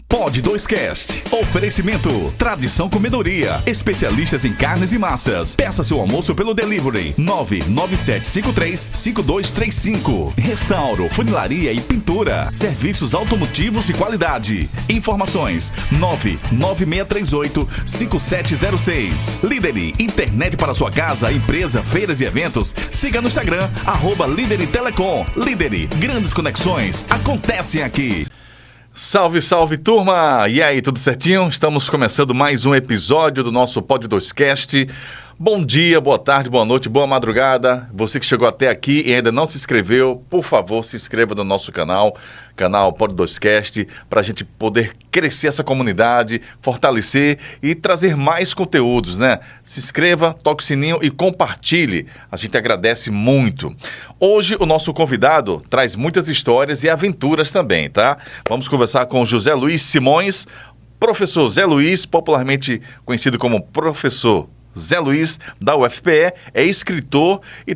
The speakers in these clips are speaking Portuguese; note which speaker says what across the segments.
Speaker 1: Pod 2Cast. Oferecimento. Tradição Comedoria. Especialistas em carnes e massas. Peça seu almoço pelo delivery. 997535235. Restauro, funilaria e pintura. Serviços automotivos de qualidade. Informações 996385706. Lideri. Internet para sua casa, empresa, feiras e eventos. Siga no Instagram @Lideri Telecom. Lideri. Grandes conexões acontecem aqui. Salve, salve, turma! E aí, tudo certinho? Estamos começando mais um episódio do nosso Pod 2Cast. Bom dia, boa tarde, boa noite, boa madrugada. Você que chegou até aqui e ainda não se inscreveu, por favor, se inscreva no nosso canal Pod 2Cast, para a gente poder crescer essa comunidade, fortalecer e trazer mais conteúdos, né? Se inscreva, toque o sininho e compartilhe. A gente agradece muito. Hoje o nosso convidado traz muitas histórias e aventuras também, tá? Vamos conversar com José Luiz Simões, professor Zé Luiz, popularmente conhecido como professor Zé Luiz, da UFPE, é escritor e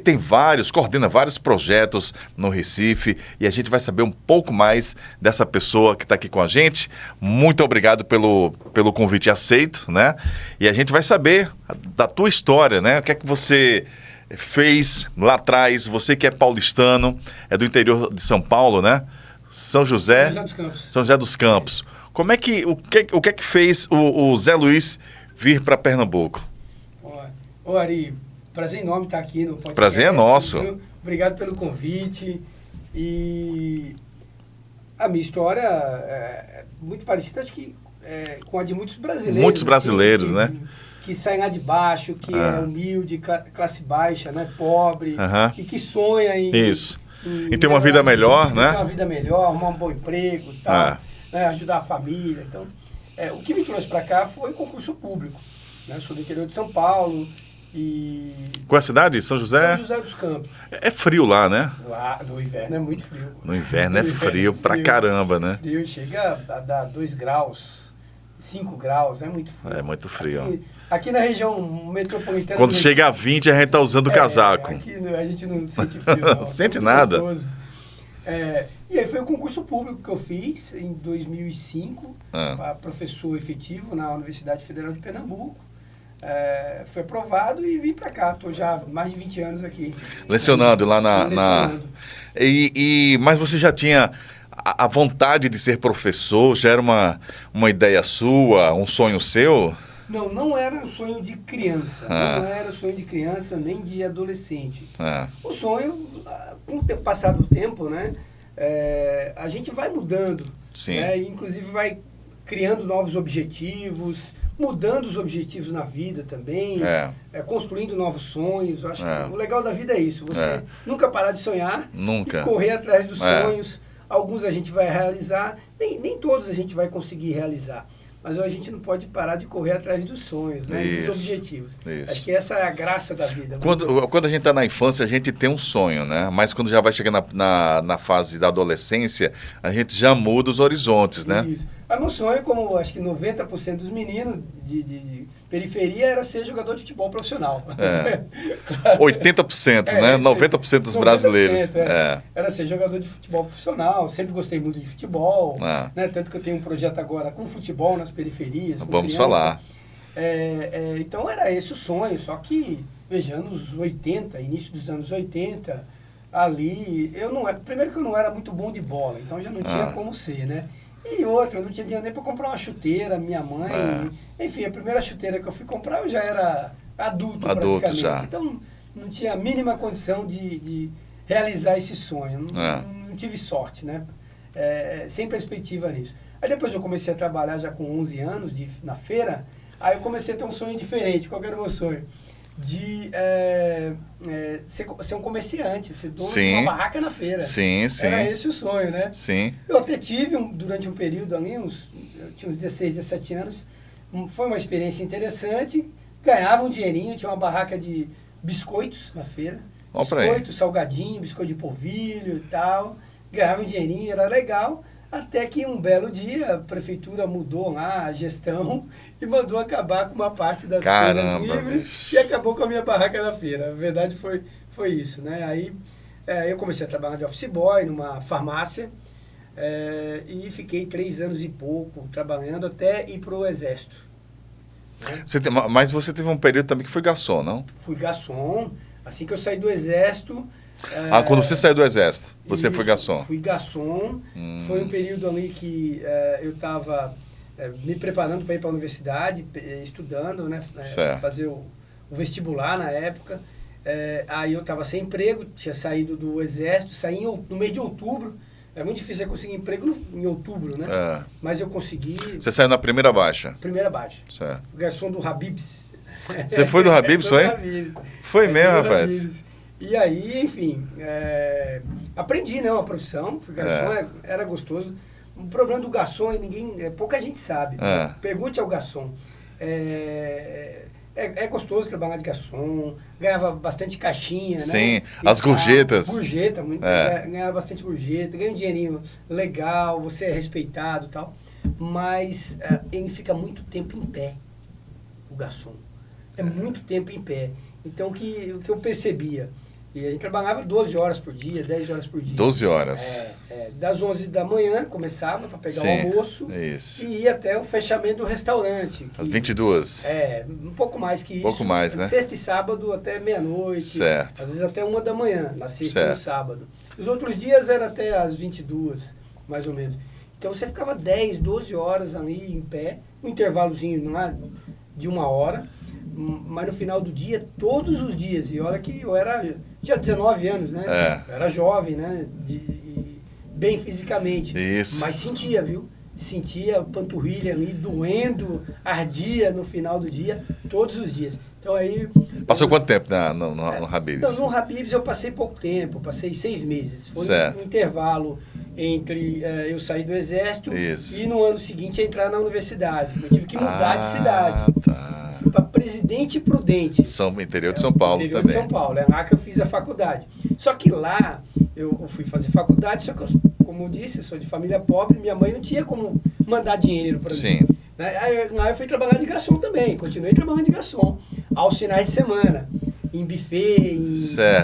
Speaker 1: coordena vários projetos no Recife, e a gente vai saber um pouco mais dessa pessoa que está aqui com a gente. Muito obrigado pelo convite aceito, né? E a gente vai saber da tua história, né? O que é que você fez lá atrás, você que é paulistano, é do interior de São Paulo, né? São José dos Campos. São José dos Campos. O que é que fez o Zé Luiz vir para Pernambuco?
Speaker 2: Ô Ari, prazer enorme estar aqui no podcast.
Speaker 1: Prazer é nosso.
Speaker 2: Obrigado pelo convite. E a minha história é muito parecida, acho que com a de muitos brasileiros.
Speaker 1: Muitos brasileiros,
Speaker 2: assim,
Speaker 1: né?
Speaker 2: Que saem lá de baixo, que é humilde, classe baixa, né? Pobre, e que sonha em...
Speaker 1: Isso. Em ter uma vida melhor, né?
Speaker 2: Ter uma vida melhor, arrumar um bom emprego, tal, né? Ajudar a família. Então, o que me trouxe para cá foi o concurso público. Né? Eu sou do interior de São Paulo.
Speaker 1: Qual é a cidade? São José?
Speaker 2: São José dos Campos.
Speaker 1: É frio lá, né?
Speaker 2: Lá no inverno é muito frio.
Speaker 1: No inverno é frio pra caramba, né?
Speaker 2: Frio, chega a dar 2 graus, 5 graus, é muito frio.
Speaker 1: É muito frio.
Speaker 2: Aqui na região metropolitana...
Speaker 1: Quando chega a 20, a gente tá usando casaco.
Speaker 2: Aqui a gente não sente frio, não.
Speaker 1: Não sente nada.
Speaker 2: E aí foi o concurso público que eu fiz em 2005, para professor efetivo na Universidade Federal de Pernambuco. Foi aprovado e vim para cá. Estou já há mais de 20 anos aqui.
Speaker 1: Lecionando lá Mas você já tinha a vontade de ser professor? Já era uma ideia sua, um sonho seu?
Speaker 2: Não era um sonho de criança. Não era um sonho de criança nem de adolescente. O sonho, com o passar do tempo, né? A gente vai mudando.
Speaker 1: Sim.
Speaker 2: Né? Inclusive vai criando novos objetivos, mudando os objetivos na vida também, construindo novos sonhos. Eu acho que o legal da vida é isso, você nunca parar de sonhar, e correr atrás dos sonhos. Alguns a gente vai realizar, nem todos a gente vai conseguir realizar, mas a gente não pode parar de correr atrás dos sonhos, né? Dos objetivos.
Speaker 1: Isso.
Speaker 2: Acho que essa é a graça da vida.
Speaker 1: Quando a gente está na infância, a gente tem um sonho, né? Mas quando já vai chegar na fase da adolescência, a gente já muda os horizontes, né?
Speaker 2: Isso. Mas meu sonho, como acho que 90% dos meninos de periferia, era ser jogador de futebol profissional.
Speaker 1: 80%, né? 90% dos brasileiros.
Speaker 2: Era ser jogador de futebol profissional. Sempre gostei muito de futebol. Né? Tanto que eu tenho um projeto agora com futebol nas periferias.
Speaker 1: Vamos falar.
Speaker 2: Então era esse o sonho. Só que, veja, anos 80, início dos anos 80, ali, primeiro que eu não era muito bom de bola, então já não tinha como ser, né? E outra, eu não tinha dinheiro nem para comprar uma chuteira, minha mãe. Enfim, a primeira chuteira que eu fui comprar, eu já era adulto praticamente. Já. Então, não tinha a mínima condição de realizar esse sonho. Não tive sorte, né? Sem perspectiva nisso. Aí depois eu comecei a trabalhar já com 11 anos na feira, aí eu comecei a ter um sonho diferente. Qual era o meu sonho? De ser um comerciante, ser dono de uma barraca na feira.
Speaker 1: Sim.
Speaker 2: Era esse o sonho, né?
Speaker 1: Sim.
Speaker 2: Eu até tive, durante um período ali, eu tinha uns 16, 17 anos, foi uma experiência interessante, ganhava um dinheirinho, tinha uma barraca de biscoitos na feira, biscoito, salgadinho, biscoito de polvilho e tal, ganhava um dinheirinho, era legal. Até que um belo dia a prefeitura mudou lá a gestão e mandou acabar com uma parte das feiras livres e acabou com a minha barraca na feira. A verdade foi isso, né? Aí eu comecei a trabalhar de office boy numa farmácia. E fiquei 3 anos e pouco trabalhando até ir para o Exército. Né?
Speaker 1: Mas você teve um período também que foi garçom, não?
Speaker 2: Fui garçom. Assim que eu saí do Exército...
Speaker 1: quando você saiu do Exército, você foi garçom?
Speaker 2: Fui garçom. Foi um período ali que eu estava me preparando para ir para a universidade, estudando, né? Fazer o vestibular na época. Aí eu estava sem emprego, tinha saído do Exército, saí no mês de outubro. É muito difícil conseguir emprego em outubro, né? Mas eu consegui...
Speaker 1: Você saiu na primeira baixa?
Speaker 2: Primeira baixa.
Speaker 1: Certo.
Speaker 2: Garçom do Habib's.
Speaker 1: Você foi do Habib's, foi? Foi mesmo, rapaz?
Speaker 2: Habib's. E aí, enfim, aprendi, né, uma profissão. Fui garçom, era gostoso. O problema do garçom, pouca gente sabe. Pergunte ao garçom. É gostoso trabalhar de garçom, ganhava bastante caixinha,
Speaker 1: Sim,
Speaker 2: né?
Speaker 1: as gorjetas.
Speaker 2: Gorjeta, ganhava bastante gorjeta, ganha um dinheirinho legal, você é respeitado e tal. Mas ele fica muito tempo em pé, o garçom. É muito tempo em pé. Então, o que eu percebia? E a gente trabalhava 12 horas por dia, 10 horas por dia.
Speaker 1: 12 horas.
Speaker 2: Das 11 da manhã, começava para pegar o almoço.
Speaker 1: Isso.
Speaker 2: E ia até o fechamento do restaurante.
Speaker 1: Às 22.
Speaker 2: Um pouco mais que isso.
Speaker 1: Pouco mais, né?
Speaker 2: Sexta e sábado até meia-noite.
Speaker 1: Certo.
Speaker 2: Às vezes até 1 da manhã, na sexta e no sábado. Os outros dias era até às 22, mais ou menos. Então você ficava 10, 12 horas ali em pé, um intervalozinho de 1 hora. Mas no final do dia, todos os dias, e olha que tinha 19 anos, né? Era jovem, né? Bem fisicamente.
Speaker 1: Isso.
Speaker 2: Mas sentia, viu? Sentia a panturrilha ali doendo, ardia no final do dia, todos os dias. Então aí...
Speaker 1: Passou quanto tempo no Habib's?
Speaker 2: Então, no Habib's eu passei pouco tempo, passei 6 meses. Foi um intervalo entre eu sair do Exército e no ano seguinte entrar na universidade. Eu tive que mudar de cidade. Fui para Presidente Prudente.
Speaker 1: Interior de São Paulo também.
Speaker 2: Interior de São Paulo, é lá que eu fiz a faculdade. Só que lá eu fui fazer faculdade, só que como eu disse, eu sou de família pobre, minha mãe não tinha como mandar dinheiro para mim. Lá eu fui trabalhar de garçom também, continuei trabalhando de garçom, aos finais de semana, em buffet,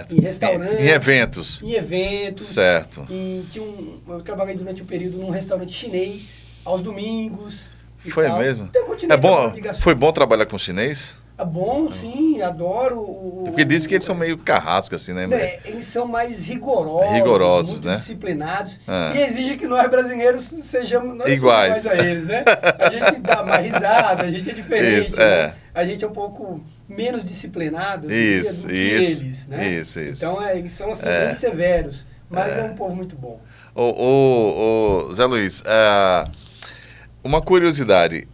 Speaker 2: em restaurante.
Speaker 1: Em eventos.
Speaker 2: Em eventos.
Speaker 1: Certo.
Speaker 2: Eu trabalhei durante um período num restaurante chinês, aos domingos.
Speaker 1: Foi mesmo?
Speaker 2: Então eu continuei trabalhando de garçom.
Speaker 1: Foi bom trabalhar com chinês?
Speaker 2: É bom, sim, adoro.
Speaker 1: Porque dizem que eles são meio carrascos, assim, né?
Speaker 2: Eles são mais rigorosos, muito
Speaker 1: né?
Speaker 2: Disciplinados. E exigem que nós brasileiros sejamos
Speaker 1: iguais
Speaker 2: a eles, né? A gente dá mais risada, a gente é diferente. Isso, né? A gente é um pouco menos disciplinado do que eles, né? Isso. Então, eles são assim, bem severos, mas é um povo muito bom.
Speaker 1: Zé Luiz, uma curiosidade.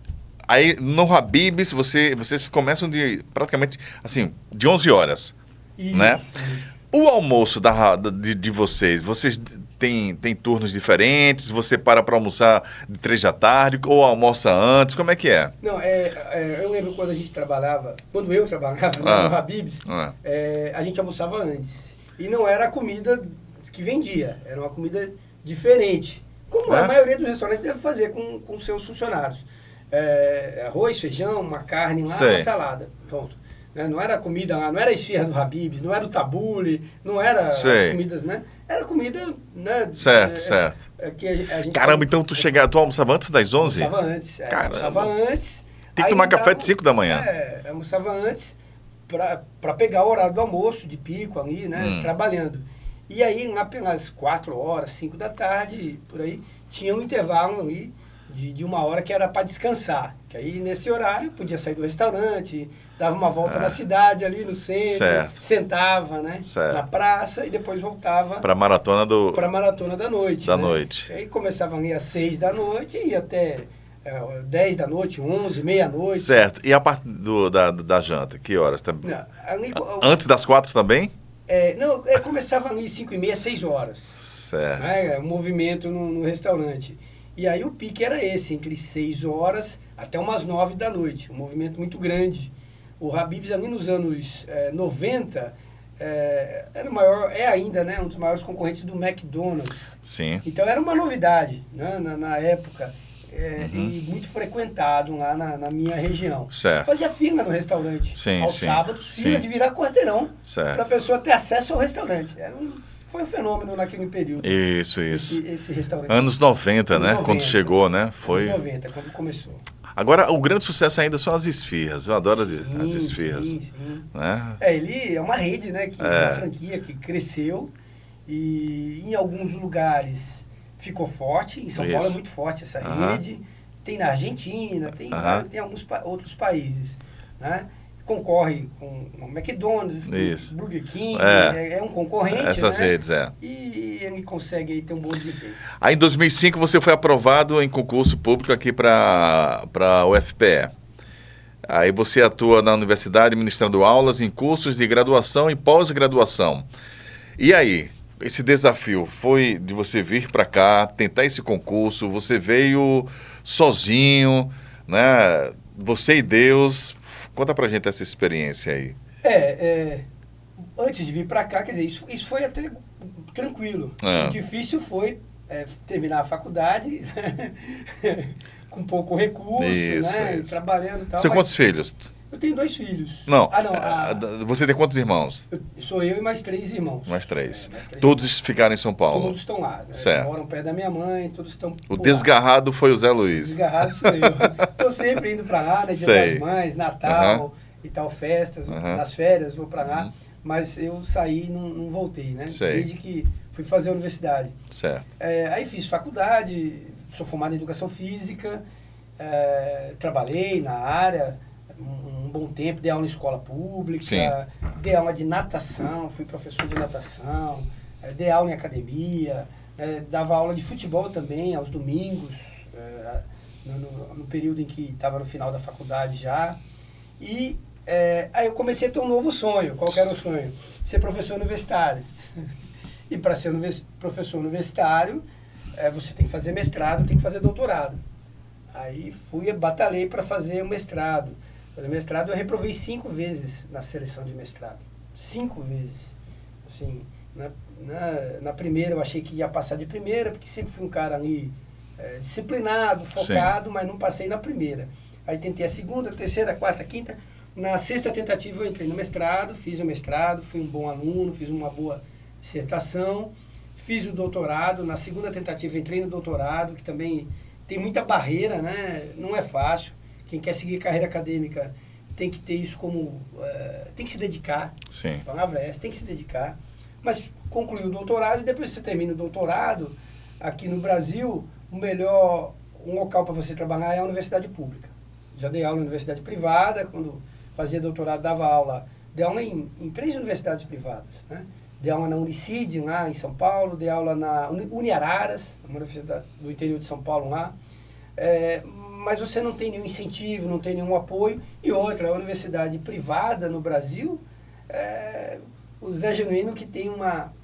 Speaker 1: Aí no Habib's vocês começam praticamente assim, de 11 horas, né? O almoço de vocês têm turnos diferentes? Você para almoçar de 3 da tarde ou almoça antes? Como é que é?
Speaker 2: Não, eu lembro quando eu trabalhava no Habib's, a gente almoçava antes. E não era a comida que vendia, era uma comida diferente. Como a maioria dos restaurantes deve fazer com seus funcionários. Arroz, feijão, uma carne lá, uma salada. Pronto. Não era comida lá, não era a esfirra do Habib's, não era o tabule, não era as comidas, né? Era comida, né?
Speaker 1: Certo.
Speaker 2: Que a gente
Speaker 1: Caramba, então tu almoçava antes das 11?
Speaker 2: Almoçava antes. Almoçava antes.
Speaker 1: Tem que tomar café de 5 da manhã.
Speaker 2: Almoçava antes para pegar o horário do almoço, de pico ali, né? Trabalhando. E aí, lá pelas 4 horas, 5 da tarde, por aí, tinha um intervalo ali de 1 hora que era para descansar. Que aí, nesse horário, podia sair do restaurante, dava uma volta na cidade, ali no centro, sentava, né, na praça e depois voltava
Speaker 1: para a maratona
Speaker 2: da noite.
Speaker 1: Noite.
Speaker 2: Aí começava ali às 6 da noite e ia até 10 da noite, 11, meia-noite.
Speaker 1: Certo. E a parte da janta, que horas? Antes das 4 também?
Speaker 2: Começava ali 5h30, 6 horas.
Speaker 1: Certo.
Speaker 2: Né, o movimento no restaurante. E aí o pique era esse, entre 6 horas até umas 9 da noite. Um movimento muito grande. O Habib's ali nos anos 90 era o maior, ainda, né, um dos maiores concorrentes do McDonald's.
Speaker 1: Sim.
Speaker 2: Então era uma novidade, né, na época. E muito frequentado lá na minha região.
Speaker 1: Certo.
Speaker 2: Fazia fila no restaurante. Aos sábados, fila de virar quarteirão para a pessoa ter acesso ao restaurante. Foi um fenômeno naquele período.
Speaker 1: Isso.
Speaker 2: Esse restaurante.
Speaker 1: Anos 90, né?
Speaker 2: 90,
Speaker 1: quando chegou, né? Foi.
Speaker 2: Anos 90, quando começou.
Speaker 1: Agora, o grande sucesso ainda são as esfirras. Eu adoro as esfirras.
Speaker 2: Sim.
Speaker 1: Né?
Speaker 2: Ele é uma rede, né? Uma franquia que cresceu e em alguns lugares ficou forte. Em São Paulo é muito forte essa rede. Tem na Argentina, tem alguns outros países, né? Concorre com o McDonald's, Burger King, é um concorrente,
Speaker 1: essas
Speaker 2: né?
Speaker 1: redes,
Speaker 2: E ele consegue aí ter um bom desempenho.
Speaker 1: Aí em 2005 você foi aprovado em concurso público aqui para a UFPE. Aí você atua na universidade ministrando aulas em cursos de graduação e pós-graduação. E aí, esse desafio foi de você vir para cá, tentar esse concurso, você veio sozinho, né? Você e Deus. Conta pra gente essa experiência aí.
Speaker 2: Antes de vir para cá, quer dizer, isso foi até tranquilo. O difícil foi terminar a faculdade com pouco recurso, né? Isso. Trabalhando e tal.
Speaker 1: Você tem quantos filhos?
Speaker 2: Eu tenho 2 filhos.
Speaker 1: Não. Você tem quantos irmãos?
Speaker 2: Sou eu e mais 3 irmãos.
Speaker 1: Mais três. Todos ficaram em São Paulo?
Speaker 2: Todos estão lá. Né?
Speaker 1: Certo.
Speaker 2: Moram perto da minha mãe, todos estão
Speaker 1: O desgarrado foi o Zé Luiz.
Speaker 2: Desgarrado sou eu. Estou sempre indo para lá, né? Dia das Mães, Natal e tal, festas. Nas férias vou para lá. Mas eu saí e não voltei, né? Desde que fui fazer a universidade.
Speaker 1: Certo.
Speaker 2: Aí fiz faculdade, sou formado em Educação Física, trabalhei na área um bom tempo, dei aula em escola pública, dei aula de natação, fui professor de natação, dei aula em academia, dava aula de futebol também aos domingos, no período em que estava no final da faculdade já. E aí eu comecei a ter um novo sonho. Qual que era o sonho? Ser professor universitário. E para ser professor universitário, você tem que fazer mestrado, tem que fazer doutorado. Aí batalhei para fazer o mestrado. Fazer mestrado eu reprovei 5 vezes na seleção de mestrado. 5 vezes. Assim, na primeira eu achei que ia passar de primeira, porque sempre fui um cara ali disciplinado, focado, mas não passei na primeira. Aí tentei a segunda, terceira, quarta, quinta. Na 6ª tentativa eu entrei no mestrado, fiz o mestrado, fui um bom aluno, fiz uma boa dissertação, fiz o doutorado. Na 2ª tentativa entrei no doutorado, que também tem muita barreira, né? Não é fácil. Quem quer seguir carreira acadêmica tem que ter isso como... tem que se dedicar.
Speaker 1: Sim.
Speaker 2: A palavra é essa, tem que se dedicar. Mas concluí o doutorado e depois que você termina o doutorado, aqui no Brasil, um local para você trabalhar é a universidade pública. Já dei aula em universidade privada, quando fazia doutorado dei aula em 3 universidades privadas, né? Dei aula na Unicid, lá em São Paulo, dei aula na Uniararas, uma universidade do interior de São Paulo lá. Mas você não tem nenhum incentivo, não tem nenhum apoio. E outra, a universidade privada no Brasil, o Zé Genuíno, que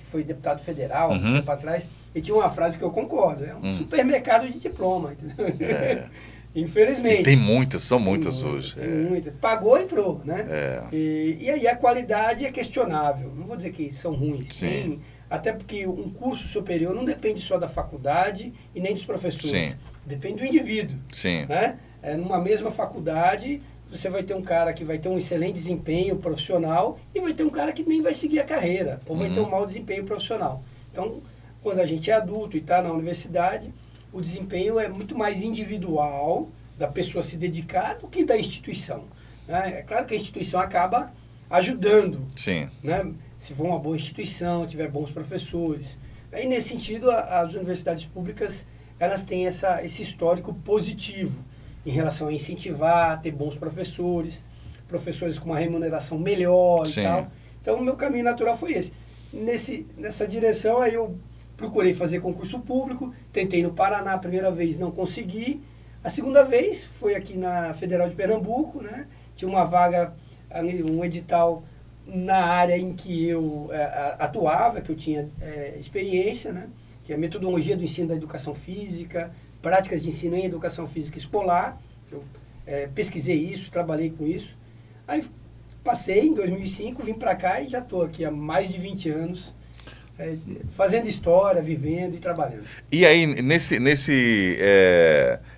Speaker 2: foi deputado federal, um tempo atrás, ele tinha uma frase que eu concordo, é um supermercado de diploma, entendeu? Infelizmente.
Speaker 1: E tem muitas, são muitas hoje.
Speaker 2: Tem muitas. Pagou, entrou, né? E aí a qualidade é questionável. Não vou dizer que são ruins.
Speaker 1: Sim.
Speaker 2: Até porque um curso superior não depende só da faculdade e nem dos professores.
Speaker 1: Sim.
Speaker 2: Depende do indivíduo.
Speaker 1: Sim.
Speaker 2: Né? Numa mesma faculdade, você vai ter um cara que vai ter um excelente desempenho profissional e vai ter um cara que nem vai seguir a carreira, ou vai ter um mau desempenho profissional. Então, quando a gente é adulto e está na universidade, o desempenho é muito mais individual, da pessoa se dedicar, do que da instituição. Né? É claro que a instituição acaba ajudando.
Speaker 1: Sim.
Speaker 2: Né? Se for uma boa instituição, tiver bons professores. E nesse sentido, as universidades públicas, elas têm esse histórico positivo em relação a incentivar, ter bons professores com uma remuneração melhor e tal. Então, o meu caminho natural foi esse. Nessa direção, aí eu procurei fazer concurso público, tentei no Paraná a primeira vez, não consegui. A segunda vez foi aqui na Federal de Pernambuco, né? Tinha uma vaga, um edital na área em que eu atuava, que eu tinha experiência, né? Que é a metodologia do ensino da educação física, práticas de ensino em educação física escolar. Eu pesquisei isso, trabalhei com isso. Aí passei em 2005, vim para cá e já estou aqui há mais de 20 anos, fazendo história, vivendo e trabalhando.
Speaker 1: E aí,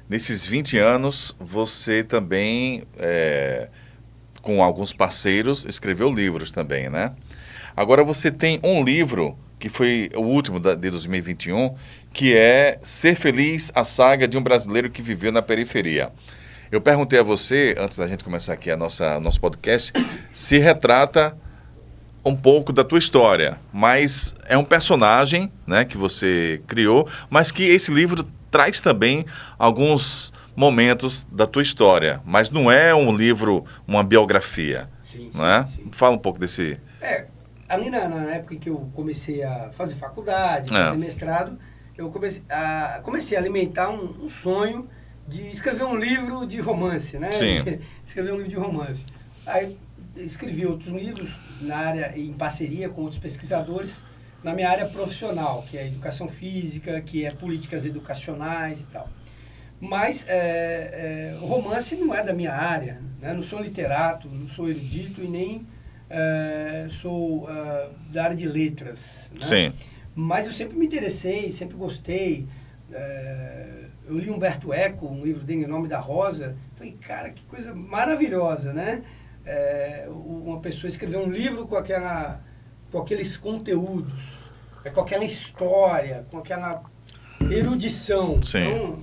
Speaker 1: nesses 20 anos, você também, com alguns parceiros, escreveu livros também, né? Agora você tem um livro que foi o último de 2021, que é Ser Feliz, a saga de um brasileiro que viveu na periferia. Eu perguntei a você, antes da gente começar aqui nosso podcast, se retrata um pouco da tua história, mas é um personagem, né, que você criou, mas que esse livro traz também alguns momentos da tua história, mas não é um livro, uma biografia,
Speaker 2: Sim,
Speaker 1: não é?
Speaker 2: sim.
Speaker 1: Fala um pouco desse...
Speaker 2: Ali na época em que eu comecei a fazer faculdade, fazer mestrado, eu comecei a alimentar um sonho de escrever um livro de romance, né?
Speaker 1: Sim.
Speaker 2: Escrever um livro de romance. Aí eu escrevi outros livros na área, em parceria com outros pesquisadores, na minha área profissional, que é educação física, que é políticas educacionais e tal. Mas o romance não é da minha área, né? Não sou literato, não sou erudito e nem sou da área de letras, né?
Speaker 1: Sim.
Speaker 2: Mas eu sempre me interessei, sempre gostei. Eu li Humberto Eco, um livro dele, O Nome da Rosa. Falei, cara, que coisa maravilhosa, né? Uma pessoa escrever um livro com aqueles conteúdos, com aquela história, com aquela erudição.
Speaker 1: Sim.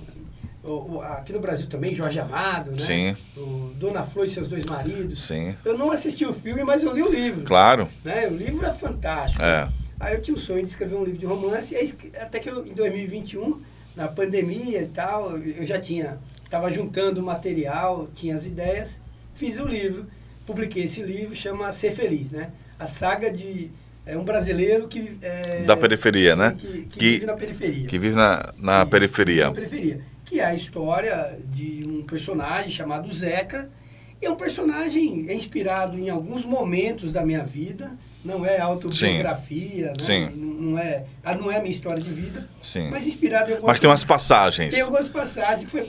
Speaker 2: Então, aqui no Brasil também, Jorge Amado, né?
Speaker 1: Sim.
Speaker 2: O Dona Flor e Seus Dois Maridos.
Speaker 1: Sim.
Speaker 2: Eu não assisti o filme, mas eu li o livro.
Speaker 1: Claro.
Speaker 2: Né? O livro é fantástico. Aí eu tinha o sonho de escrever um livro de romance, e aí, até que em 2021, na pandemia e tal, eu já estava juntando material, tinha as ideias, fiz o livro, publiquei esse livro, chama Ser Feliz, né? A saga de um brasileiro que...
Speaker 1: da periferia, né?
Speaker 2: Que vive na periferia.
Speaker 1: Que vive na periferia.
Speaker 2: Na periferia. Que é a história de um personagem chamado Zeca. E é um personagem inspirado em alguns momentos da minha vida. Não é autobiografia, né?
Speaker 1: Sim.
Speaker 2: Não é a minha história de vida.
Speaker 1: Sim.
Speaker 2: Mas inspirado em algumas...
Speaker 1: Mas tem umas passagens.
Speaker 2: Tem algumas passagens que foi,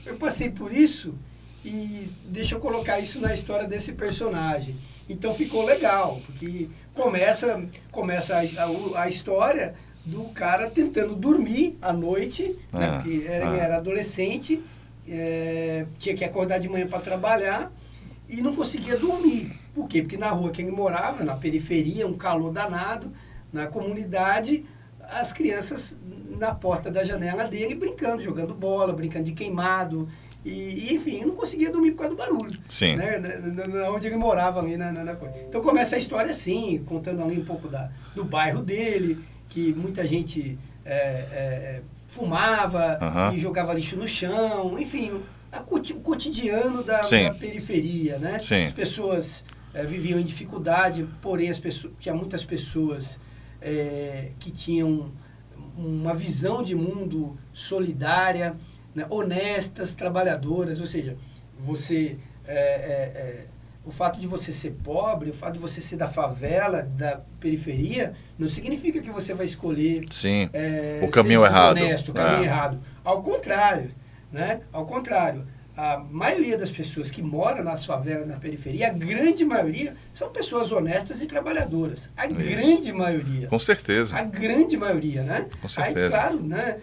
Speaker 2: eu passei por isso e deixa eu colocar isso na história desse personagem. Então ficou legal, porque começa a história do cara tentando dormir à noite, né? Porque ele era adolescente, tinha que acordar de manhã para trabalhar e não conseguia dormir. Por quê? Porque na rua que ele morava, na periferia, um calor danado, na comunidade, as crianças na porta da janela dele brincando, jogando bola, brincando de queimado. E enfim, eu não conseguia dormir por causa do barulho.
Speaker 1: Sim.
Speaker 2: Né? Onde ele morava ali na coisa. Então começa a história assim, contando ali um pouco do bairro dele, que muita gente fumava e jogava lixo no chão, enfim, o cotidiano da periferia, né?
Speaker 1: Sim.
Speaker 2: As pessoas viviam em dificuldade, porém tinha muitas pessoas que tinham uma visão de mundo solidária, né? Honestas, trabalhadoras, ou seja, você... o fato de você ser pobre, o fato de você ser da favela, da periferia, não significa que você vai escolher
Speaker 1: o caminho errado.
Speaker 2: O caminho errado. Ao contrário, né? Ao contrário, a maioria das pessoas que moram nas favelas, na periferia, a grande maioria são pessoas honestas e trabalhadoras. A grande maioria.
Speaker 1: Com certeza.
Speaker 2: A grande maioria, né?
Speaker 1: Com certeza.
Speaker 2: Aí, claro, né?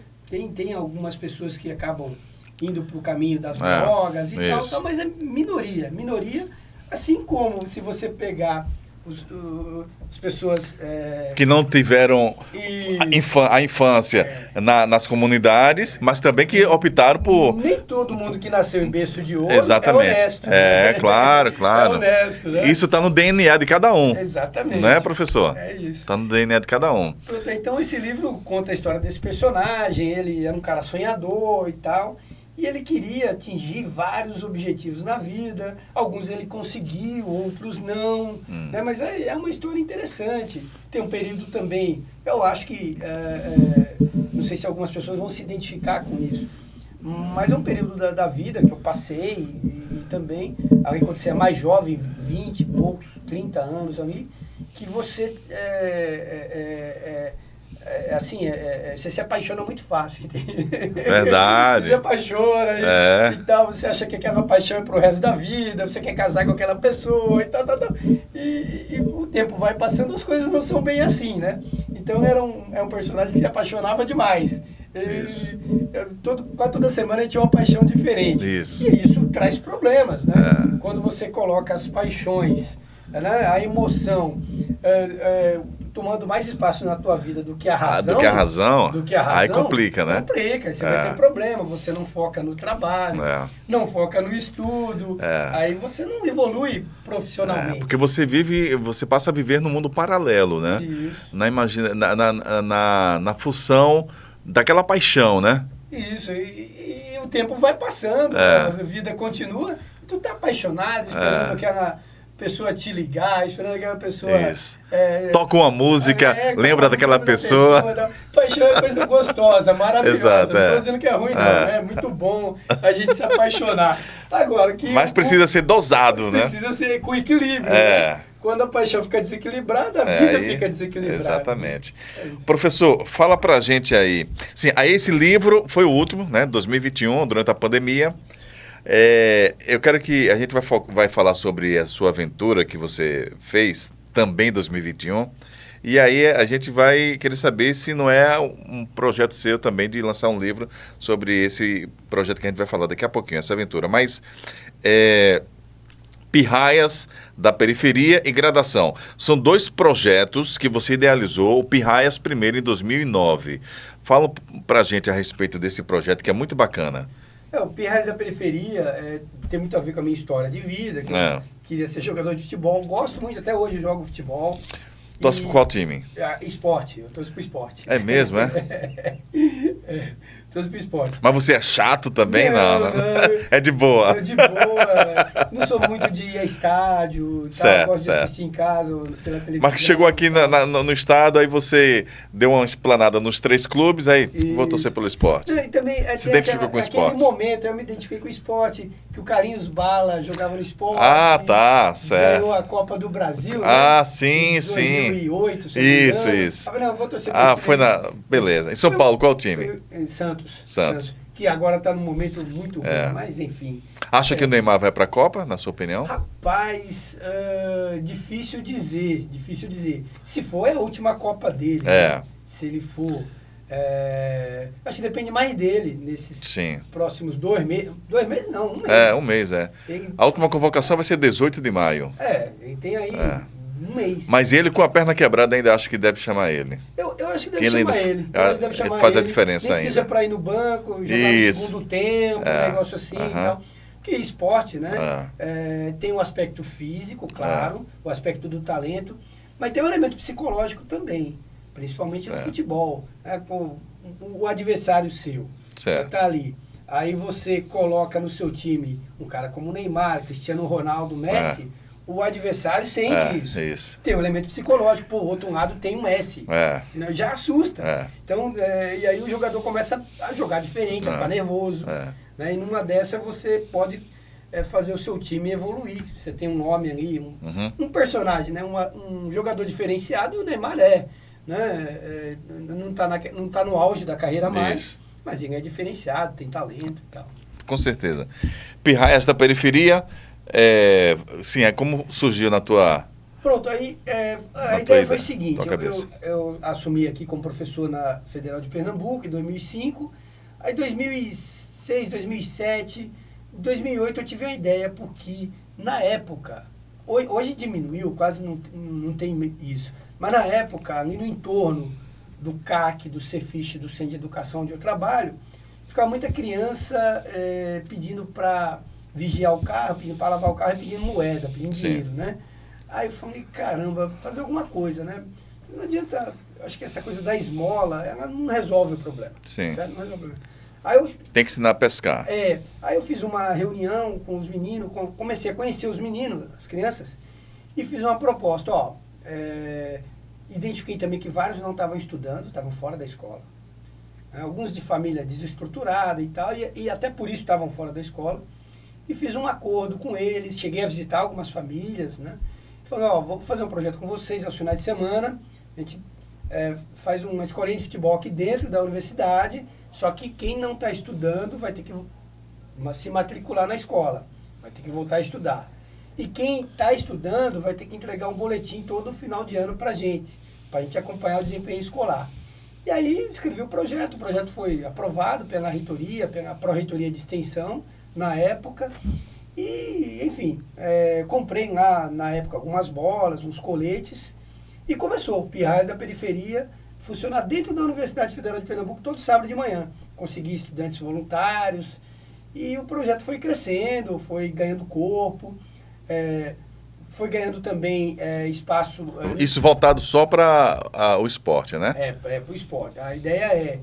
Speaker 2: Tem algumas pessoas que acabam indo para o caminho das drogas e tal, mas é minoria. Minoria, assim como se você pegar as pessoas...
Speaker 1: que não tiveram a infância nas comunidades, mas também que optaram por...
Speaker 2: Nem todo mundo que nasceu em berço de ouro
Speaker 1: é
Speaker 2: honesto.
Speaker 1: Claro.
Speaker 2: É honesto, né?
Speaker 1: Isso está no DNA de cada um.
Speaker 2: Exatamente.
Speaker 1: Não é, professor?
Speaker 2: É isso.
Speaker 1: Está no DNA de cada um.
Speaker 2: Então, esse livro conta a história desse personagem. Ele era um cara sonhador e tal. E ele queria atingir vários objetivos na vida. Alguns ele conseguiu, outros não. Né? Mas é uma história interessante. Tem um período também... Eu acho que... não sei se algumas pessoas vão se identificar com isso. Mas é um período da vida que eu passei. E também, ali quando você é mais jovem, 20 e poucos, 30 anos ali, que você... você se apaixona muito fácil.
Speaker 1: Verdade.
Speaker 2: Você se apaixona e tal, você acha que aquela paixão é pro resto da vida, você quer casar com aquela pessoa e tal. E o tempo vai passando, as coisas não são bem assim, né? Então é um personagem que se apaixonava demais. Quase toda semana ele tinha uma paixão diferente.
Speaker 1: Isso.
Speaker 2: E isso traz problemas, né? Quando você coloca as paixões, né? A emoção, tomando mais espaço na tua vida do que a razão.
Speaker 1: Do que a razão. Aí complica, né?
Speaker 2: Complica, você vai ter problema, você não foca no trabalho, não foca no estudo, aí você não evolui profissionalmente.
Speaker 1: Porque você passa a viver num mundo paralelo, né?
Speaker 2: Isso.
Speaker 1: Na função daquela paixão, né?
Speaker 2: Isso, e o tempo vai passando, a vida continua, tu tá apaixonado, esperando aquela pessoa te ligar, esperando aquela pessoa...
Speaker 1: Toca uma música, lembra daquela pessoa.
Speaker 2: Paixão é coisa gostosa, maravilhosa.
Speaker 1: Exato,
Speaker 2: não estou dizendo que é ruim, não. É muito bom a gente se apaixonar. Agora,
Speaker 1: mas precisa ser dosado, né?
Speaker 2: Precisa ser com equilíbrio, né? Quando a paixão fica desequilibrada, a vida fica desequilibrada.
Speaker 1: Exatamente. Professor, fala pra gente aí. Sim, aí esse livro foi o último, né? 2021, durante a pandemia. Eu quero que a gente vai falar sobre a sua aventura que você fez também em 2021. E aí a gente vai querer saber se não é um projeto seu também de lançar um livro sobre esse projeto que a gente vai falar daqui a pouquinho, essa aventura. Mas Pirraias da Periferia e Gradação. São 2 projetos que você idealizou, o Pirraias primeiro em 2009. Fala pra gente a respeito desse projeto que é muito bacana.
Speaker 2: O Pirraias da Periferia tem muito a ver com a minha história de vida, que eu queria ser jogador de futebol, gosto muito, até hoje jogo futebol.
Speaker 1: Torce por qual time?
Speaker 2: Esporte, eu torço pro esporte.
Speaker 1: É mesmo,
Speaker 2: Torço pro esporte.
Speaker 1: Mas você é chato também? Não. É de boa.
Speaker 2: De boa. Não sou muito de ir a estádio, gosto de assistir em casa, pela televisão.
Speaker 1: Mas que chegou aqui no estado, aí você deu uma esplanada nos 3 clubes, aí vou torcer pelo esporte.
Speaker 2: E também,
Speaker 1: se identificou com o esporte.
Speaker 2: Naquele momento eu me identifiquei com o esporte, que o Carlinhos Bala jogava no esporte.
Speaker 1: Certo.
Speaker 2: Ganhou a Copa do Brasil.
Speaker 1: Sim.
Speaker 2: 2008,
Speaker 1: Isso.
Speaker 2: Não, vou torcer pelo
Speaker 1: foi beleza. Em São Paulo, qual time?
Speaker 2: Santos. Que agora está num momento muito ruim, mas enfim.
Speaker 1: Acha que o Neymar vai para a Copa, na sua opinião?
Speaker 2: Rapaz, difícil dizer. Se for, é a última Copa dele. Né? Se ele for. Acho que depende mais dele nesses próximos 2 meses. 2 meses não, 1 mês.
Speaker 1: 1 mês, A última convocação vai ser 18 de maio.
Speaker 2: Ele tem aí 1 mês.
Speaker 1: Mas ele com a perna quebrada ainda acho que deve chamar ele.
Speaker 2: Eu acho que deve chamar ele. Deve chamar
Speaker 1: faz
Speaker 2: ele,
Speaker 1: a diferença
Speaker 2: nem
Speaker 1: ainda.
Speaker 2: Seja para ir no banco, jogar no segundo tempo, um negócio assim e tal. Porque esporte, né? Tem o aspecto físico, claro, o aspecto do talento, mas tem um elemento psicológico também, principalmente no futebol. Né? O adversário seu está ali. Aí você coloca no seu time um cara como Neymar, Cristiano Ronaldo, Messi, o adversário sente isso. Tem um elemento psicológico, por outro lado tem o Messi. Já assusta. Então, e aí o jogador começa a jogar diferente, a ficar nervoso. Né? E numa dessa você pode fazer o seu time evoluir. Você tem um nome ali, um personagem, né? Um jogador diferenciado, o Neymar né? Não tá no auge da carreira mais, mas ele é diferenciado, tem talento e tal.
Speaker 1: Com certeza. Pirraias da Periferia, como surgiu na tua...
Speaker 2: Pronto, aí a ideia foi o seguinte, eu assumi aqui como professor na Federal de Pernambuco em 2005, aí 2006, 2007, 2008 eu tive a ideia porque na época, hoje diminuiu, quase não tem isso, mas na época, ali no entorno do CAC, do Cefiche, do Centro de Educação onde eu trabalho, ficava muita criança pedindo para vigiar o carro, pedindo para lavar o carro e pedindo moeda, pedindo dinheiro, né? Aí eu falei, caramba, fazer alguma coisa, né? Não adianta, acho que essa coisa da esmola, ela não resolve o problema. Certo? Não resolve o problema.
Speaker 1: Tem que ensinar a pescar.
Speaker 2: Aí eu fiz uma reunião com os meninos, comecei a conhecer os meninos, as crianças, e fiz uma proposta, identifiquei também que vários não estavam estudando, estavam fora da escola. Alguns de família desestruturada e tal, e até por isso estavam fora da escola. E fiz um acordo com eles, cheguei a visitar algumas famílias, né? Falei, vou fazer um projeto com vocês aos finais de semana, a gente faz uma escolinha de futebol aqui dentro da universidade, só que quem não está estudando vai ter que se matricular na escola, vai ter que voltar a estudar. E quem está estudando vai ter que entregar um boletim todo final de ano para a gente acompanhar o desempenho escolar. E aí escrevi o projeto foi aprovado pela reitoria, pela pró-reitoria de extensão, na época, e enfim, comprei lá na época algumas bolas, uns coletes, E começou o Pirraias da Periferia funcionar dentro da Universidade Federal de Pernambuco todo sábado de manhã. Consegui estudantes voluntários e o projeto foi crescendo, foi ganhando corpo, foi ganhando também espaço...
Speaker 1: Isso voltado só para o esporte, né?
Speaker 2: Para o esporte. A ideia é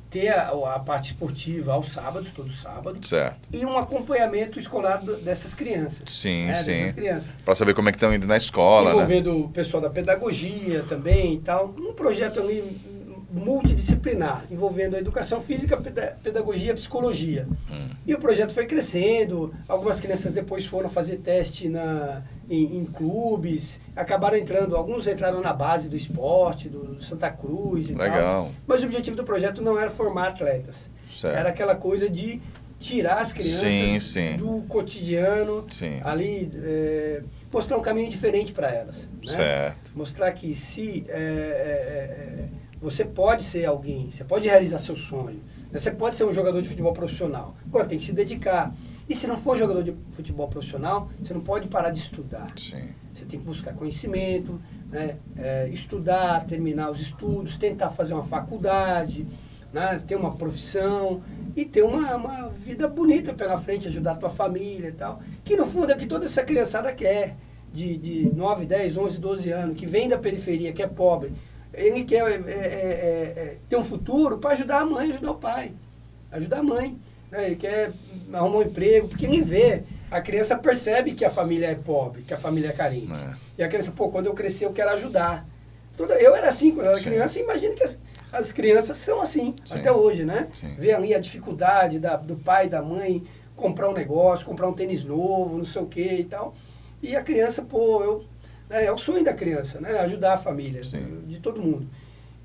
Speaker 2: ter a parte esportiva aos sábados, todo sábado.
Speaker 1: Certo.
Speaker 2: E um acompanhamento escolar dessas crianças.
Speaker 1: Sim, sim.
Speaker 2: Dessas crianças.
Speaker 1: Para saber como é que estão indo na escola,
Speaker 2: envolvendo o pessoal da pedagogia também e tal. Um projeto ali multidisciplinar, envolvendo a educação física, pedagogia, psicologia. E o projeto foi crescendo, algumas crianças depois foram fazer teste em clubes, acabaram entrando, alguns entraram na base do esporte, do Santa Cruz e
Speaker 1: Legal.
Speaker 2: tal. Mas o objetivo do projeto não era formar atletas.
Speaker 1: Certo.
Speaker 2: Era aquela coisa de tirar as crianças do cotidiano, ali, mostrar um caminho diferente para elas. Né?
Speaker 1: Certo.
Speaker 2: Mostrar que se você pode ser alguém, você pode realizar seu sonho, você pode ser um jogador de futebol profissional. Agora tem que se dedicar. E se não for jogador de futebol profissional, você não pode parar de estudar.
Speaker 1: Sim.
Speaker 2: Você tem que buscar conhecimento, né? Estudar, terminar os estudos, tentar fazer uma faculdade, né? Ter uma profissão e ter uma vida bonita pela frente, ajudar a tua família e tal. Que no fundo é o que toda essa criançada quer, de 9, 10, 11, 12 anos, que vem da periferia, que é pobre. Ele quer ter um futuro para ajudar a mãe, ajudar o pai, ajudar a mãe. Né? Ele quer arrumar um emprego, porque nem vê. A criança percebe que a família é pobre, que a família é carente. E a criança, quando eu crescer eu quero ajudar. Eu era assim quando eu era criança, e imagino que as crianças são assim, até hoje, né? Vê ali a dificuldade do pai, da mãe, comprar um negócio, comprar um tênis novo, não sei o que e tal. E a criança, é o sonho da criança, né? Ajudar a família, de todo mundo.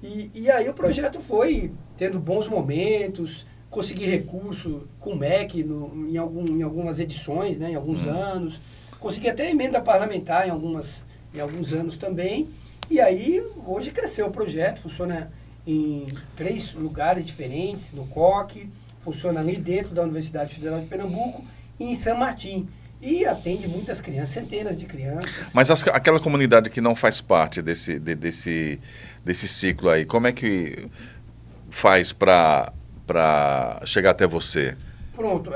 Speaker 2: E aí o projeto foi tendo bons momentos, consegui recurso com o MEC em algumas edições, né? Em alguns anos. Consegui até emenda parlamentar em alguns anos também. E aí, hoje cresceu o projeto, funciona em 3 lugares diferentes, no COC, funciona ali dentro da Universidade Federal de Pernambuco e em São Martim. E atende muitas crianças, centenas de crianças.
Speaker 1: Mas aquela comunidade que não faz parte desse ciclo aí, como é que faz para chegar até você?
Speaker 2: Pronto,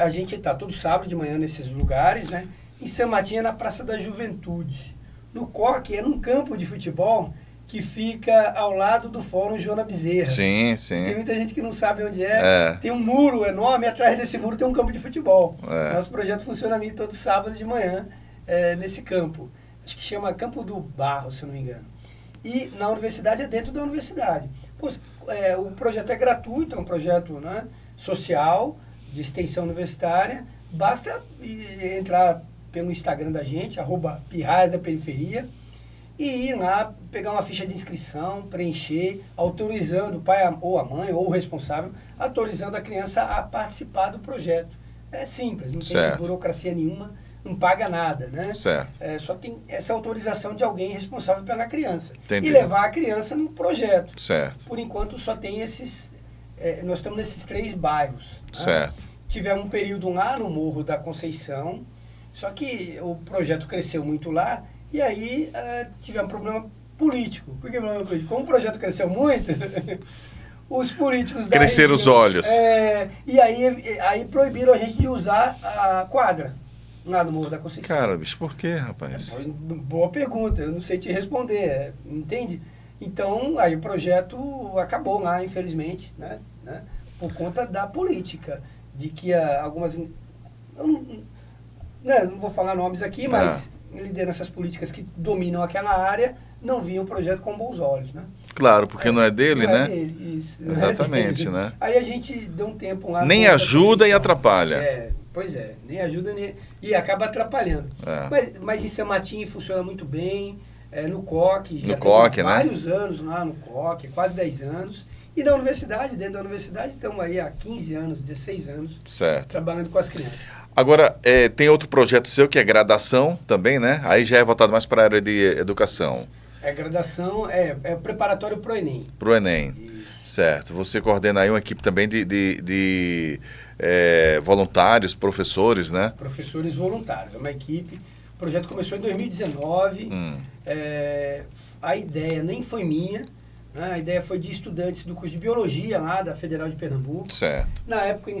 Speaker 2: a gente está todo sábado de manhã nesses lugares, né? Em São Martim é na Praça da Juventude. No COC é num campo de futebol que fica ao lado do Fórum Joana Bezerra.
Speaker 1: Sim, sim.
Speaker 2: Tem muita gente que não sabe onde é. Tem um muro enorme, atrás desse muro tem um campo de futebol. Nosso projeto funciona ali todo sábado de manhã, nesse campo. Acho que chama Campo do Barro, se eu não me engano. E na universidade é dentro da universidade. O projeto é gratuito, é um projeto, né, social, de extensão universitária. Basta entrar pelo Instagram da gente, @Pirraias da Periferia, e ir lá, pegar uma ficha de inscrição, preencher, autorizando o pai ou a mãe, ou o responsável, autorizando a criança a participar do projeto. É simples, não tem burocracia nenhuma, não paga nada, né?
Speaker 1: Certo.
Speaker 2: Só tem essa autorização de alguém responsável pela criança.
Speaker 1: Entendi.
Speaker 2: E levar a criança no projeto.
Speaker 1: Certo.
Speaker 2: Por enquanto só tem nós estamos nesses 3 bairros.
Speaker 1: Certo.
Speaker 2: Né? Tivemos um período lá no Morro da Conceição, só que o projeto cresceu muito lá, e aí tivemos um problema político. Por que problema político? Como o projeto cresceu muito, os políticos da
Speaker 1: cresceram os olhos.
Speaker 2: E aí proibiram a gente de usar a quadra lá no Morro da Conceição.
Speaker 1: Cara, bicho, por quê, rapaz?
Speaker 2: Boa pergunta, eu não sei te responder, entende? Então, aí o projeto acabou lá, infelizmente, né? Por conta da política, de que algumas... não vou falar nomes aqui, mas lideranças políticas que dominam aquela área não viam o projeto com bons olhos, né?
Speaker 1: Claro, porque não é dele,
Speaker 2: não
Speaker 1: né?
Speaker 2: É dele, isso.
Speaker 1: Exatamente, né?
Speaker 2: Aí a gente deu um tempo lá...
Speaker 1: Nem ajuda e atrapalha.
Speaker 2: Pois é, nem ajuda e acaba atrapalhando. Mas em São Martim funciona muito bem, no COC, já tem vários anos lá no COC, quase 10 anos. E na universidade, dentro da universidade, estamos aí há 15 anos, 16 anos, trabalhando com as crianças.
Speaker 1: Agora, tem outro projeto seu que é graduação também, né? Aí já é voltado mais para a área de educação.
Speaker 2: Graduação, preparatório para o Enem.
Speaker 1: Para o Enem,
Speaker 2: Isso.
Speaker 1: Certo. Você coordena aí uma equipe também de voluntários, professores, né?
Speaker 2: Professores voluntários, é uma equipe projeto começou em 2019. A ideia nem foi minha, né? A ideia foi de estudantes do curso de Biologia lá da Federal de Pernambuco.
Speaker 1: Certo.
Speaker 2: Na época,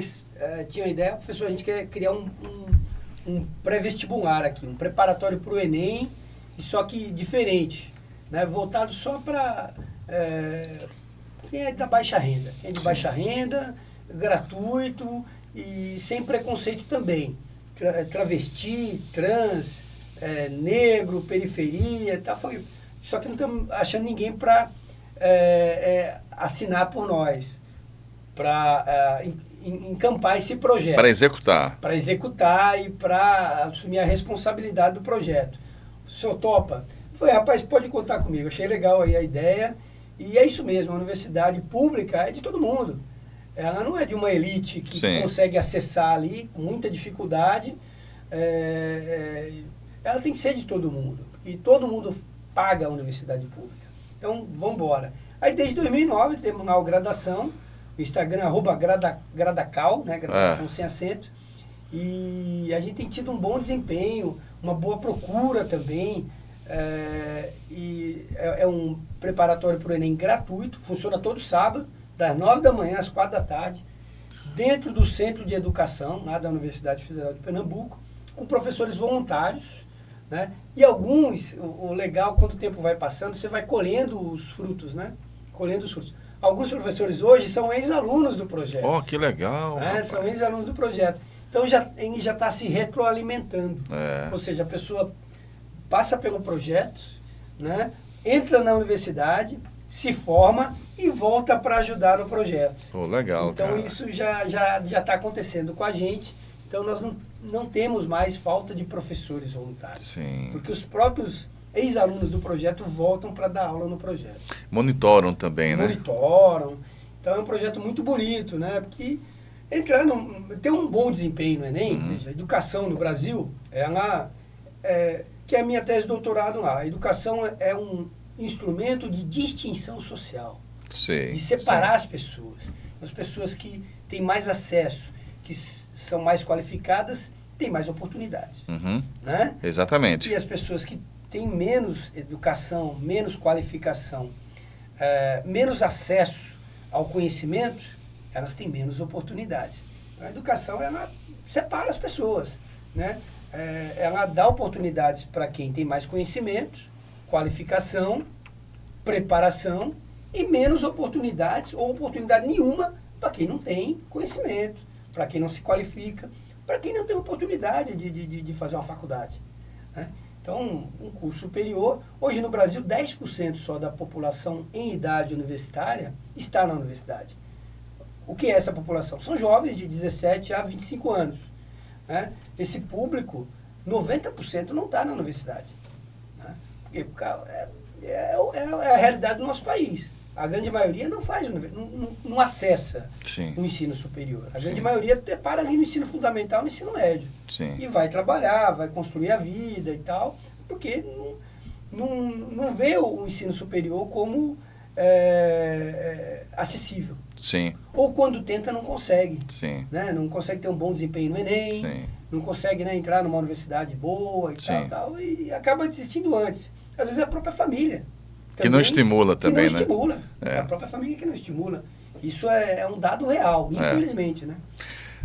Speaker 2: tinha a ideia, professor, a gente quer criar um pré-vestibular aqui, um preparatório para o Enem, só que diferente, né? Voltado só para quem é da baixa renda. Quem é de baixa renda, gratuito e sem preconceito também. Travesti, trans, negro, periferia, tá? Só que não estamos achando ninguém para assinar por nós, para encampar esse projeto.
Speaker 1: Para executar.
Speaker 2: Para executar e para assumir a responsabilidade do projeto. O senhor topa? Foi, rapaz, pode contar comigo. Achei legal aí a ideia. E é isso mesmo, a universidade pública é de todo mundo. Ela não é de uma elite que consegue acessar ali com muita dificuldade. Ela tem que ser de todo mundo. E todo mundo paga a universidade pública. Então, vamos embora. Aí, desde 2009, temos lá o Gradação, o Instagram, @gradacal, né? Gradação sem acento. E a gente tem tido um bom desempenho, uma boa procura também. É um preparatório para o Enem gratuito, funciona todo sábado, das 9 da manhã às 4 da tarde, dentro do Centro de Educação, lá da Universidade Federal de Pernambuco, com professores voluntários, né? E alguns, o legal, quando o tempo vai passando, você vai colhendo os frutos, né? Colhendo os frutos. Alguns professores hoje são ex-alunos do projeto.
Speaker 1: Oh, que legal!
Speaker 2: Né? São ex-alunos do projeto. Então, ele já está se retroalimentando. Ou seja, a pessoa passa pelo projeto, né? Entra na universidade, se forma e volta para ajudar no projeto.
Speaker 1: Oh, legal,
Speaker 2: então,
Speaker 1: cara.
Speaker 2: isso já está acontecendo com a gente. Então, nós não temos mais falta de professores voluntários.
Speaker 1: Sim.
Speaker 2: Porque os próprios ex-alunos do projeto voltam para dar aula no projeto.
Speaker 1: Monitoram também, né?
Speaker 2: Monitoram. Então, é um projeto muito bonito, né? Porque tem um bom desempenho no Enem. Veja, a educação no Brasil, que é a minha tese de doutorado lá. A educação é um instrumento de distinção social.
Speaker 1: Sim,
Speaker 2: de separar as pessoas que têm mais acesso, que são mais qualificadas, têm mais oportunidades. Né?
Speaker 1: Exatamente.
Speaker 2: E as pessoas que têm menos educação, menos qualificação, menos acesso ao conhecimento, elas têm menos oportunidades. Então, a educação, ela separa as pessoas, né? Ela dá oportunidades para quem tem mais conhecimento, qualificação, preparação, e menos oportunidades, ou oportunidade nenhuma, para quem não tem conhecimento, para quem não se qualifica, para quem não tem oportunidade de fazer uma faculdade. Né? Então, um curso superior, hoje no Brasil, 10% só da população em idade universitária está na universidade. O que é essa população? São jovens de 17 a 25 anos. Né? Esse público, 90% não está na universidade. Né? Porque é a realidade do nosso país. A grande maioria não faz, não acessa o ensino superior. A grande maioria para ali no ensino fundamental, no ensino médio. E vai trabalhar, vai construir a vida e tal, porque não vê o ensino superior como acessível. Ou quando tenta, não consegue. Né? Não consegue ter um bom desempenho no Enem, não consegue, né, entrar numa universidade boa e tal, e acaba desistindo antes. Às vezes é a própria família.
Speaker 1: Que não estimula também, né?
Speaker 2: É a própria família que não estimula. Isso é um dado real, infelizmente, né?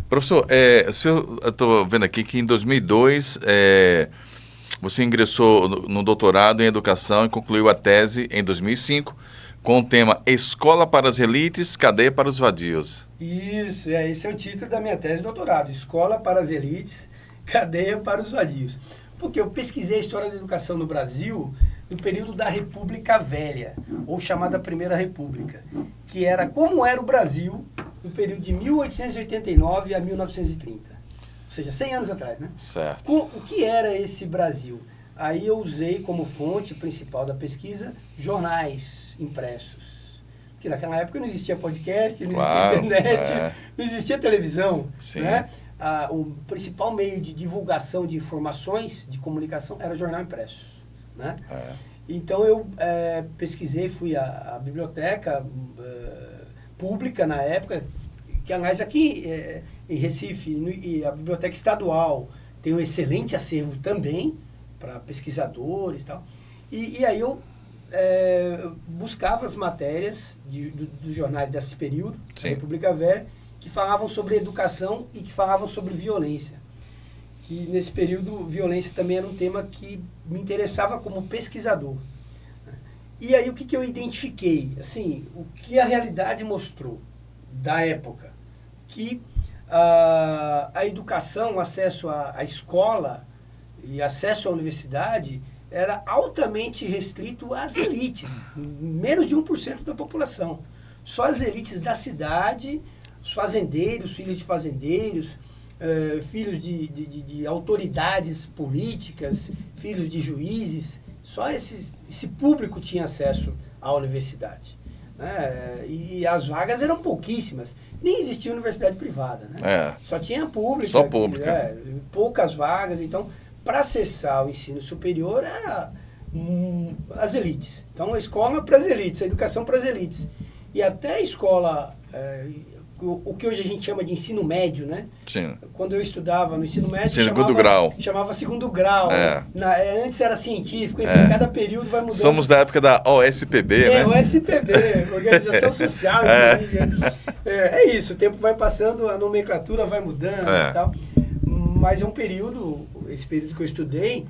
Speaker 1: Professor, eu estou vendo aqui que em 2002 você ingressou no doutorado em Educação e concluiu a tese em 2005 com o tema Escola para as Elites, Cadeia para os Vadios.
Speaker 2: Isso, esse é o título da minha tese de doutorado. Escola para as Elites, Cadeia para os Vadios. Porque eu pesquisei a história da educação no Brasil no período da República Velha, ou chamada Primeira República, que era como era o Brasil no período de 1889 a 1930. Ou seja, 100 anos atrás, né?
Speaker 1: Certo.
Speaker 2: O que era esse Brasil? Aí eu usei como fonte principal da pesquisa jornais impressos. Porque naquela época não existia podcast, não existia internet, não existia televisão. Né? O principal meio de divulgação de informações, de comunicação, era jornal impresso. Né? Então eu pesquisei, fui à biblioteca pública na época, que aliás aqui em Recife, a biblioteca estadual tem um excelente acervo também, para pesquisadores e tal. E aí eu buscava as matérias dos jornais desse período, da República Velha, que falavam sobre educação e que falavam sobre violência. Que nesse período, violência também era um tema que me interessava como pesquisador. E aí o que eu identifiquei? Assim, o que a realidade mostrou da época? Que a educação, o acesso à escola e acesso à universidade era altamente restrito às elites, menos de 1% da população. Só as elites da cidade, os fazendeiros, filhos de fazendeiros, filhos de autoridades políticas, filhos de juízes, só esse público tinha acesso à universidade. Né? E as vagas eram pouquíssimas. Nem existia universidade privada. Né? Só tinha pública.
Speaker 3: Só pública.
Speaker 2: Poucas vagas. Então, para acessar o ensino superior, era as elites. Então, a escola para as elites, a educação para as elites. E até a escola, o que hoje a gente chama de ensino médio, né?
Speaker 3: Sim.
Speaker 2: Quando eu estudava no ensino médio,
Speaker 3: segundo grau.
Speaker 2: Chamava segundo grau. Antes era científico, enfim, cada período vai mudando.
Speaker 3: Somos da época da OSPB, né?
Speaker 2: OSPB, Organização Social. É isso, o tempo vai passando, a nomenclatura vai mudando e tal. Mas é um período, esse período que eu estudei,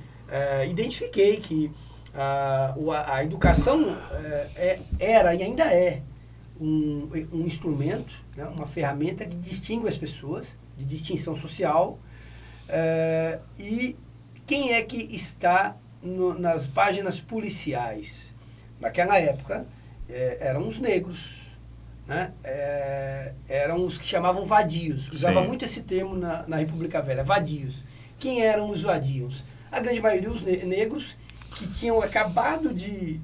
Speaker 2: identifiquei que a educação era e ainda é um instrumento, né, uma ferramenta que distingue as pessoas, de distinção social, e quem é que está nas páginas policiais? Naquela época, eram os negros, né? Eram os que chamavam vadios. Usava muito esse termo na República Velha, vadios. Quem eram os vadios? A grande maioria os negros que tinham acabado de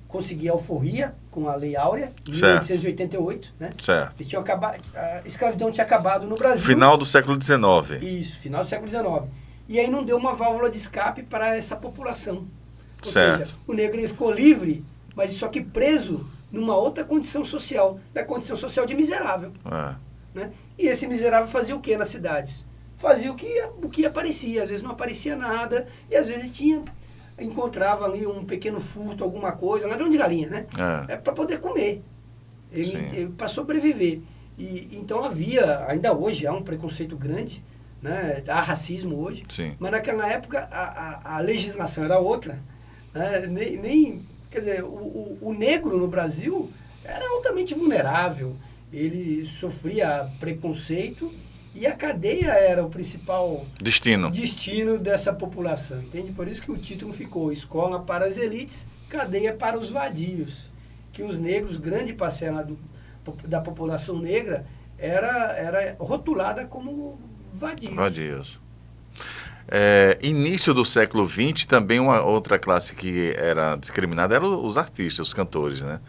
Speaker 2: conseguir a alforria com a Lei Áurea, em 1888. Né?
Speaker 3: Certo.
Speaker 2: Eles tinham a escravidão tinha acabado no Brasil.
Speaker 3: Final do século XIX.
Speaker 2: Isso, final do século XIX. E aí não deu uma válvula de escape para essa população. Ou
Speaker 3: certo.
Speaker 2: seja, o negro ele ficou livre, mas só que preso numa outra condição social, da condição social de miserável. Né? E esse miserável fazia o que nas cidades? Fazia o que aparecia, às vezes não aparecia nada, e às vezes encontrava ali um pequeno furto, alguma coisa, ladrão de galinha, né? Para poder comer, para sobreviver. E então ainda hoje há um preconceito grande, né? Há racismo hoje, mas naquela época a legislação era outra, né? Quer dizer, o negro no Brasil era altamente vulnerável, ele sofria preconceito e a cadeia era o principal destino dessa população, entende? Por isso que o título ficou Escola para as Elites, Cadeia para os Vadios, que os negros, grande parcela da população negra, era rotulada como vadios.
Speaker 3: Início do século XX, também uma outra classe que era discriminada eram os artistas, os cantores, né?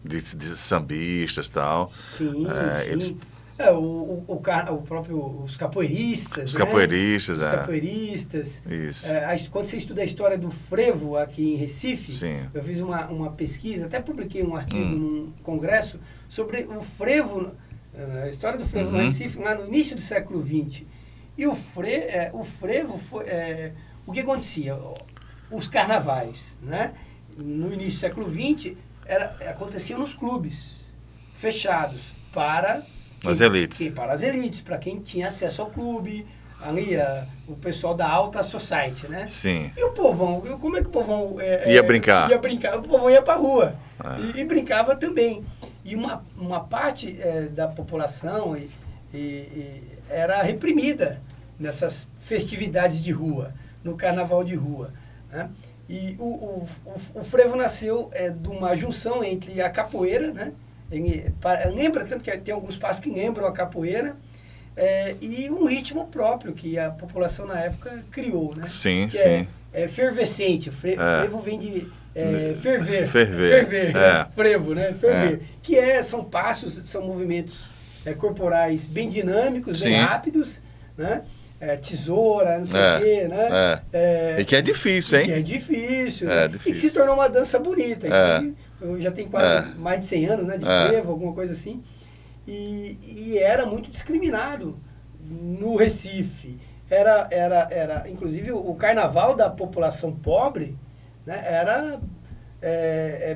Speaker 3: De sambistas e tal.
Speaker 2: Sim.
Speaker 3: Eles...
Speaker 2: os capoeiristas.
Speaker 3: Os capoeiristas,
Speaker 2: Os capoeiristas.
Speaker 3: Isso.
Speaker 2: Quando você estuda a história do frevo aqui em Recife, eu fiz uma pesquisa, até publiquei um artigo num congresso sobre o frevo, a história do frevo no Recife, lá no início do século XX. E o frevo foi... o que acontecia? Os carnavais, né? No início do século XX, aconteciam nos clubes, fechados, para
Speaker 3: as elites.
Speaker 2: Para as elites, para quem tinha acesso ao clube, ali o pessoal da alta society, né?
Speaker 3: Sim.
Speaker 2: E o povão, como é que o povão...
Speaker 3: ia brincar?
Speaker 2: Ia brincar, o povão ia para a rua e brincava também. E uma parte da população era reprimida nessas festividades de rua, no carnaval de rua, né? E o frevo nasceu de uma junção entre a capoeira, né? Lembra, tanto que tem alguns passos que lembram a capoeira, e um ritmo próprio que a população na época criou, né?
Speaker 3: Sim,
Speaker 2: que
Speaker 3: sim.
Speaker 2: Fervescente, frevo vem de ferver, frevo, né? Ferver, que são passos, são movimentos corporais bem dinâmicos, bem rápidos, né? Tesoura, não sei o quê, né?
Speaker 3: E que é difícil, hein?
Speaker 2: Que é difícil,
Speaker 3: difícil.
Speaker 2: E que se tornou uma dança bonita. Eu já tenho quase mais de 100 anos, né, de frevo, alguma coisa assim. E era muito discriminado no Recife. inclusive o carnaval da população pobre, né, era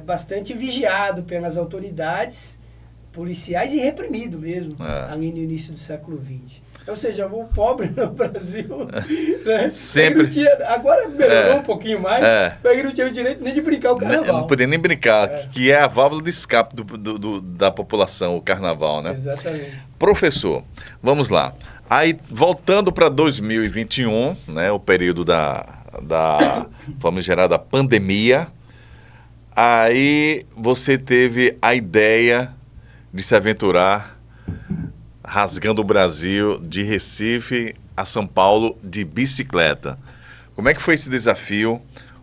Speaker 2: bastante vigiado pelas autoridades policiais e reprimido mesmo, ali no início do século XX. Ou seja, o pobre no Brasil, né,
Speaker 3: sempre
Speaker 2: agora melhorou um pouquinho mais, mas ele não tinha o direito nem de brincar o carnaval.
Speaker 3: Não podia nem brincar, que é a válvula de escape da população, o carnaval, né?
Speaker 2: Exatamente.
Speaker 3: Professor, vamos lá. Aí, voltando para 2021, né, o período vamos gerar, da pandemia, aí você teve a ideia de se aventurar rasgando o Brasil de Recife a São Paulo de bicicleta. Como é que foi esse desafio?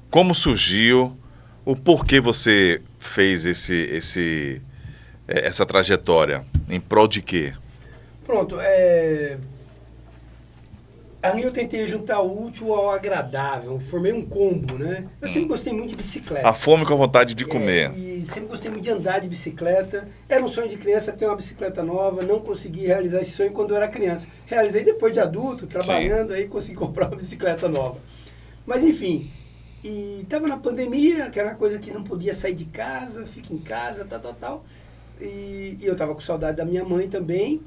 Speaker 3: Como surgiu? O porquê você fez essa trajetória? Em prol de quê?
Speaker 2: Pronto, ali eu tentei juntar o útil ao agradável, formei um combo, né? Eu sempre gostei muito de bicicleta.
Speaker 3: A fome com a vontade de comer.
Speaker 2: E sempre gostei muito de andar de bicicleta. Era um sonho de criança ter uma bicicleta nova, não consegui realizar esse sonho quando eu era criança. Realizei depois de adulto, trabalhando, aí consegui comprar uma bicicleta nova. Mas enfim, e estava na pandemia, aquela coisa que não podia sair de casa, fica em casa, tal. E eu estava com saudade da minha mãe também.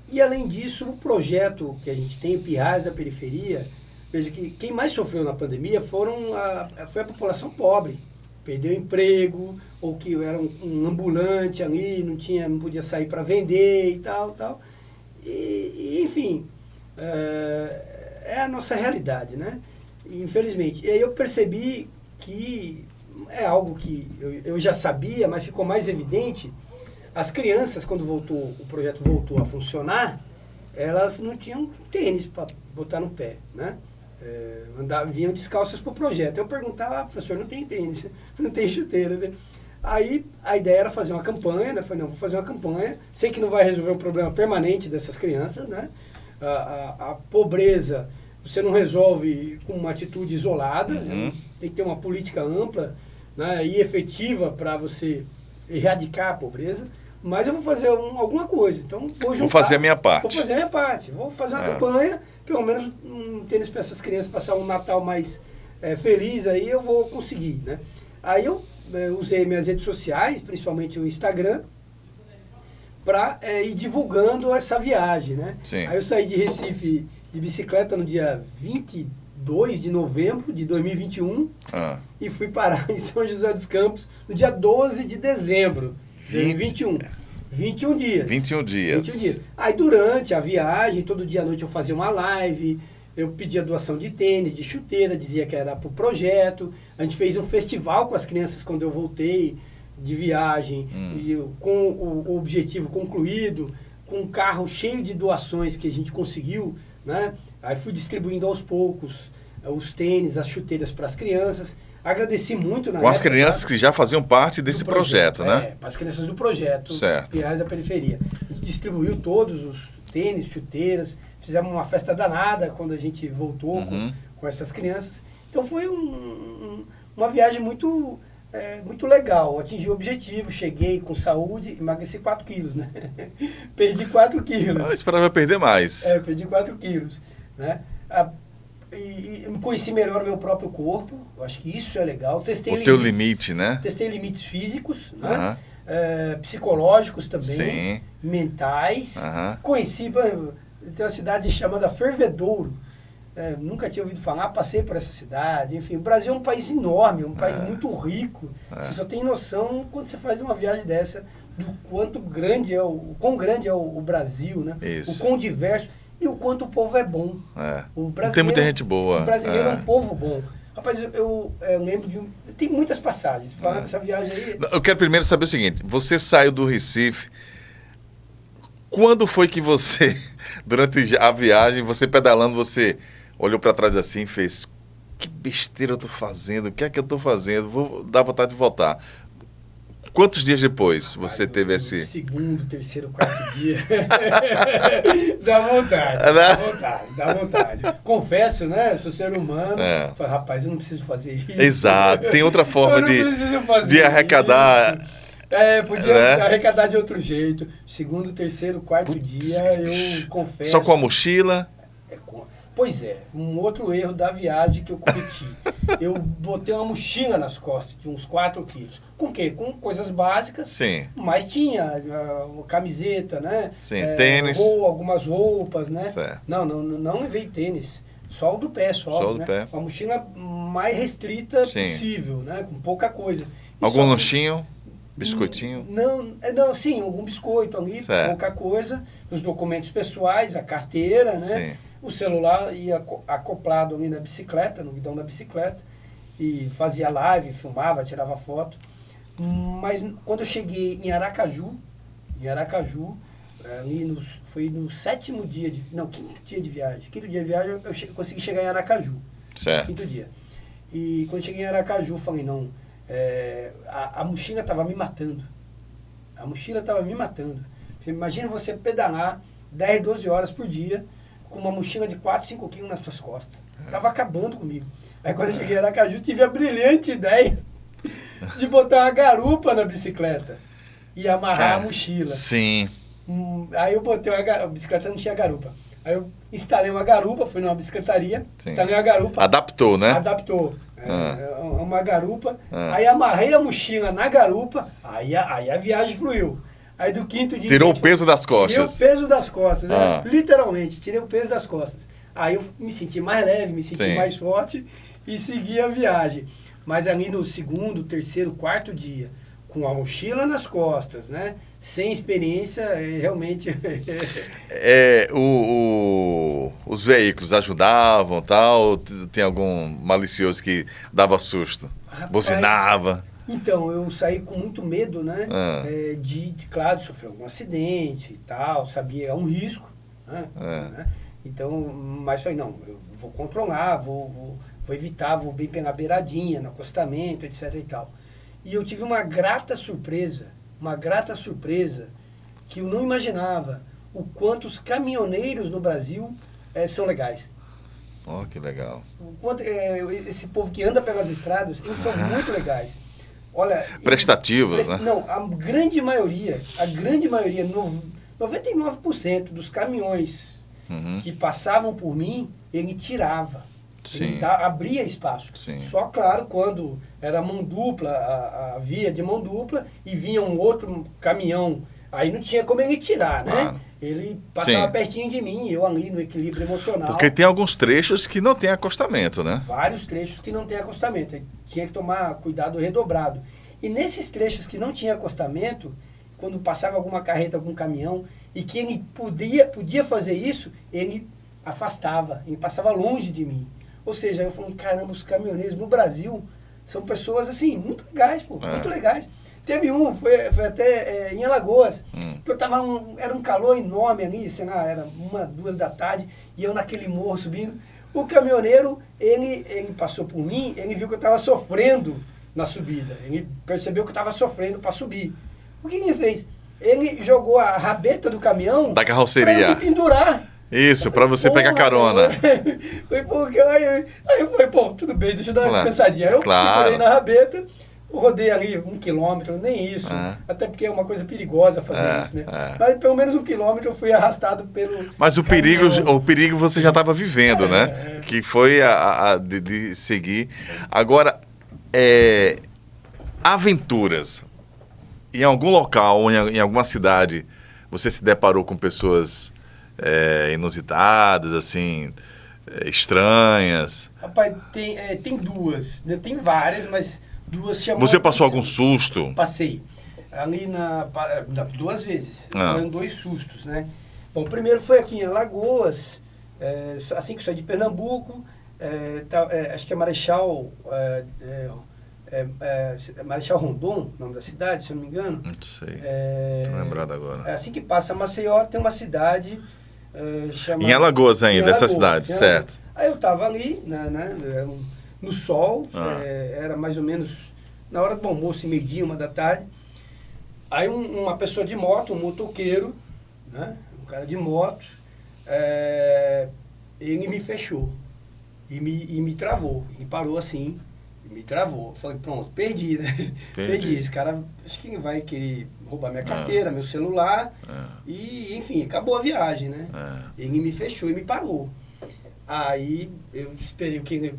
Speaker 2: E, além disso, o projeto que a gente tem, o Pirrais da Periferia, veja que quem mais sofreu na pandemia foi a população pobre. Perdeu emprego, ou que era um ambulante ali, não podia sair para vender e tal. E enfim, é a nossa realidade, né? E, infelizmente. E aí eu percebi que é algo que eu já sabia, mas ficou mais evidente. As crianças, quando o projeto voltou a funcionar, elas não tinham tênis para botar no pé, né? Vinham descalças para o projeto. Eu perguntava, professor, não tem tênis, não tem chuteira, né? Aí a ideia era fazer uma campanha, né? Falei, não, vou fazer uma campanha, sei que não vai resolver o problema permanente dessas crianças, né? A pobreza você não resolve com uma atitude isolada, né? Tem que ter uma política ampla, né, e efetiva para você erradicar a pobreza. Mas eu vou fazer alguma coisa. Então,
Speaker 3: vou fazer a minha parte.
Speaker 2: Vou fazer a minha parte. Vou fazer uma campanha, pelo menos um tênis para essas crianças passar um Natal mais feliz, aí eu vou conseguir, né? Aí eu usei minhas redes sociais, principalmente o Instagram, para ir divulgando essa viagem, né?
Speaker 3: Sim.
Speaker 2: Aí eu saí de Recife de bicicleta no dia 22 de novembro de 2021 e fui parar em São José dos Campos no dia 12 de dezembro. 21 dias.
Speaker 3: 21 dias.
Speaker 2: Aí durante a viagem, todo dia à noite eu fazia uma live, eu pedia doação de tênis, de chuteira, dizia que era para o projeto. A gente fez um festival com as crianças quando eu voltei de viagem, e com o objetivo concluído, com um carro cheio de doações que a gente conseguiu, né? Aí fui distribuindo aos poucos os tênis, as chuteiras para as crianças. Agradeci muito na época.
Speaker 3: Com as crianças que já faziam parte desse projeto, né?
Speaker 2: Para as crianças do projeto
Speaker 3: Certo.
Speaker 2: Pirrais da Periferia. A gente distribuiu todos os tênis, chuteiras, fizemos uma festa danada quando a gente voltou com essas crianças. Então foi uma viagem muito legal, atingi o objetivo, cheguei com saúde, emagreci 4 quilos, né? Perdi 4 quilos.
Speaker 3: Eu esperava perder mais.
Speaker 2: Perdi 4 quilos, né? E conheci melhor o meu próprio corpo, eu acho que isso é legal. Testei
Speaker 3: o teu limite, né?
Speaker 2: Testei limites físicos, né? Psicológicos também,
Speaker 3: sim,
Speaker 2: mentais. Conheci, tem uma cidade chamada Fervedouro, nunca tinha ouvido falar, passei por essa cidade. Enfim, o Brasil é um país enorme, um país muito rico. Você só tem noção quando você faz uma viagem dessa do quão grande é o Brasil, né?
Speaker 3: Isso.
Speaker 2: O quão diverso. E o quanto o povo é bom.
Speaker 3: Tem muita gente boa.
Speaker 2: O brasileiro é um povo bom. Rapaz, eu lembro de tem muitas passagens. Falando dessa viagem aí.
Speaker 3: Eu quero primeiro saber o seguinte: você saiu do Recife. Quando foi que você, durante a viagem, você pedalando, você olhou para trás assim e fez: que besteira eu tô fazendo? O que é que eu tô fazendo? Vou dar vontade de voltar. Quantos dias depois você teve esse...
Speaker 2: Segundo, terceiro, quarto dia. Dá vontade. Confesso, né? Sou ser humano. Falo, rapaz, eu não preciso fazer isso.
Speaker 3: Exato. Tem outra forma de arrecadar.
Speaker 2: Podia arrecadar de outro jeito. Segundo, terceiro, quarto dia, eu confesso.
Speaker 3: Só com a mochila?
Speaker 2: Pois é, um outro erro da viagem que eu cometi. Eu botei uma mochila nas costas de uns 4 quilos. Com o quê? Com coisas básicas.
Speaker 3: Sim.
Speaker 2: Mas tinha camiseta, né?
Speaker 3: Sim, tênis.
Speaker 2: Algumas roupas, né?
Speaker 3: Certo.
Speaker 2: Não levei tênis. Só o do pé,
Speaker 3: Só o do pé.
Speaker 2: Uma mochila mais restrita
Speaker 3: Sim.
Speaker 2: possível, né? Com pouca coisa.
Speaker 3: Algum lanchinho? Biscoitinho?
Speaker 2: Não, sim, algum biscoito ali,
Speaker 3: certo.
Speaker 2: pouca coisa. Os documentos pessoais, a carteira, né?
Speaker 3: Sim.
Speaker 2: O celular ia acoplado ali na bicicleta, no guidão da bicicleta, e fazia live, filmava, tirava foto. Mas quando eu cheguei em Aracaju, ali foi no 7º dia quinto dia de viagem. Quinto dia de viagem eu consegui chegar em Aracaju.
Speaker 3: Certo.
Speaker 2: Quinto dia. E quando eu cheguei em Aracaju, eu falei, não, a mochila estava me matando. A mochila estava me matando. Imagina você pedalar 10, 12 horas por dia, com uma mochila de 4, 5 quilos nas suas costas. Tava acabando comigo. Aí quando eu cheguei em Aracaju, tive a brilhante ideia de botar uma garupa na bicicleta e amarrar a mochila.
Speaker 3: Sim.
Speaker 2: Aí eu botei a bicicleta, não tinha garupa. Aí eu instalei uma garupa, fui numa bicicletaria,
Speaker 3: Sim.
Speaker 2: instalei uma garupa.
Speaker 3: Adaptou, né?
Speaker 2: Adaptou. Uma garupa.
Speaker 3: Ah.
Speaker 2: Aí amarrei a mochila na garupa, aí a viagem fluiu. Aí do quinto dia...
Speaker 3: Tirou o peso das costas.
Speaker 2: Tirei o peso das costas,
Speaker 3: Ah.
Speaker 2: literalmente, tirei o peso das costas. Aí eu me senti mais leve, me senti
Speaker 3: Sim.
Speaker 2: mais forte e segui a viagem. Mas ali no 2º, 3º, 4º dia, com a mochila nas costas, né? Sem experiência, realmente...
Speaker 3: Os veículos ajudavam, tal? Tem algum malicioso que dava susto?
Speaker 2: Rapaz,
Speaker 3: Buzinava?
Speaker 2: Então, eu saí com muito medo, né?
Speaker 3: Ah.
Speaker 2: Claro, de sofrer algum acidente e tal, sabia, é um risco, né?
Speaker 3: Ah.
Speaker 2: Né? Então, mas falei, não, eu vou controlar, vou evitar, vou bem pela beiradinha, no acostamento, etc e tal. E eu tive uma grata surpresa, que eu não imaginava o quanto os caminhoneiros no Brasil são legais.
Speaker 3: Oh, que legal.
Speaker 2: O quanto, esse povo que anda pelas estradas, eles são muito legais. Olha,
Speaker 3: Prestativos, né?
Speaker 2: Não, a grande maioria, 99% dos caminhões que passavam por mim, ele tirava.
Speaker 3: Sim.
Speaker 2: Ele abria espaço.
Speaker 3: Sim.
Speaker 2: Só, claro, quando era mão dupla, a via de mão dupla, e vinha um outro caminhão, aí não tinha como ele tirar, né?
Speaker 3: Claro.
Speaker 2: Ele passava
Speaker 3: Sim.
Speaker 2: pertinho de mim, eu ali no equilíbrio emocional.
Speaker 3: Porque tem alguns trechos que não tem acostamento, né?
Speaker 2: Vários trechos que não tem acostamento. Aí tinha que tomar cuidado redobrado. E nesses trechos que não tinha acostamento, quando passava alguma carreta, algum caminhão, e que ele podia fazer isso, ele afastava, ele passava longe de mim. Ou seja, eu falei, caramba, os caminhoneiros no Brasil são pessoas, assim, muito legais, pô, muito legais. Teve foi até em Alagoas, que era um calor enorme ali, sei lá, era 1, 2 da tarde, e eu naquele morro subindo. O caminhoneiro, ele passou por mim, ele viu que eu estava sofrendo na subida. Ele percebeu que eu estava sofrendo para subir. O que ele fez? Ele jogou a rabeta do caminhão
Speaker 3: Da carroceria.
Speaker 2: para me pendurar.
Speaker 3: Isso, para você pegar carona.
Speaker 2: Foi porque aí eu falei, pô, tudo bem, deixa eu dar uma descansadinha. Aí eu segurei na rabeta, rodei ali 1 quilômetro, nem isso. Até porque é uma coisa perigosa fazer isso, né? Mas pelo menos 1 quilômetro eu fui arrastado pelo...
Speaker 3: Mas o perigo você já estava vivendo, né? Que foi de seguir. Agora, aventuras. Em algum local, ou em alguma cidade, você se deparou com pessoas inusitadas, assim, estranhas?
Speaker 2: Rapaz, tem duas, né? Tem várias, mas duas chamam...
Speaker 3: Você passou algum susto?
Speaker 2: Passei. Ali 2 vezes. Foram 2 sustos, né? Bom, o primeiro foi aqui em Alagoas, assim que eu saí de Pernambuco, acho que é Marechal Rondon, o nome da cidade, se eu não me engano.
Speaker 3: Não sei, tô lembrado agora.
Speaker 2: Assim que passa Maceió, tem uma cidade chamada...
Speaker 3: Em Alagoas ainda, essa cidade, certo.
Speaker 2: Aí eu estava ali, no sol, era mais ou menos na hora do almoço, meio-dia, 1 da tarde. Aí uma pessoa de moto, um motoqueiro, né, um cara de moto, ele me fechou e me travou. Ele parou assim, e me travou. Falei, pronto, perdi, né? Perdi. Esse cara, acho que ele vai querer roubar minha carteira, meu celular, e enfim, acabou a viagem, né? Ele me fechou e me parou. Aí eu esperei o que,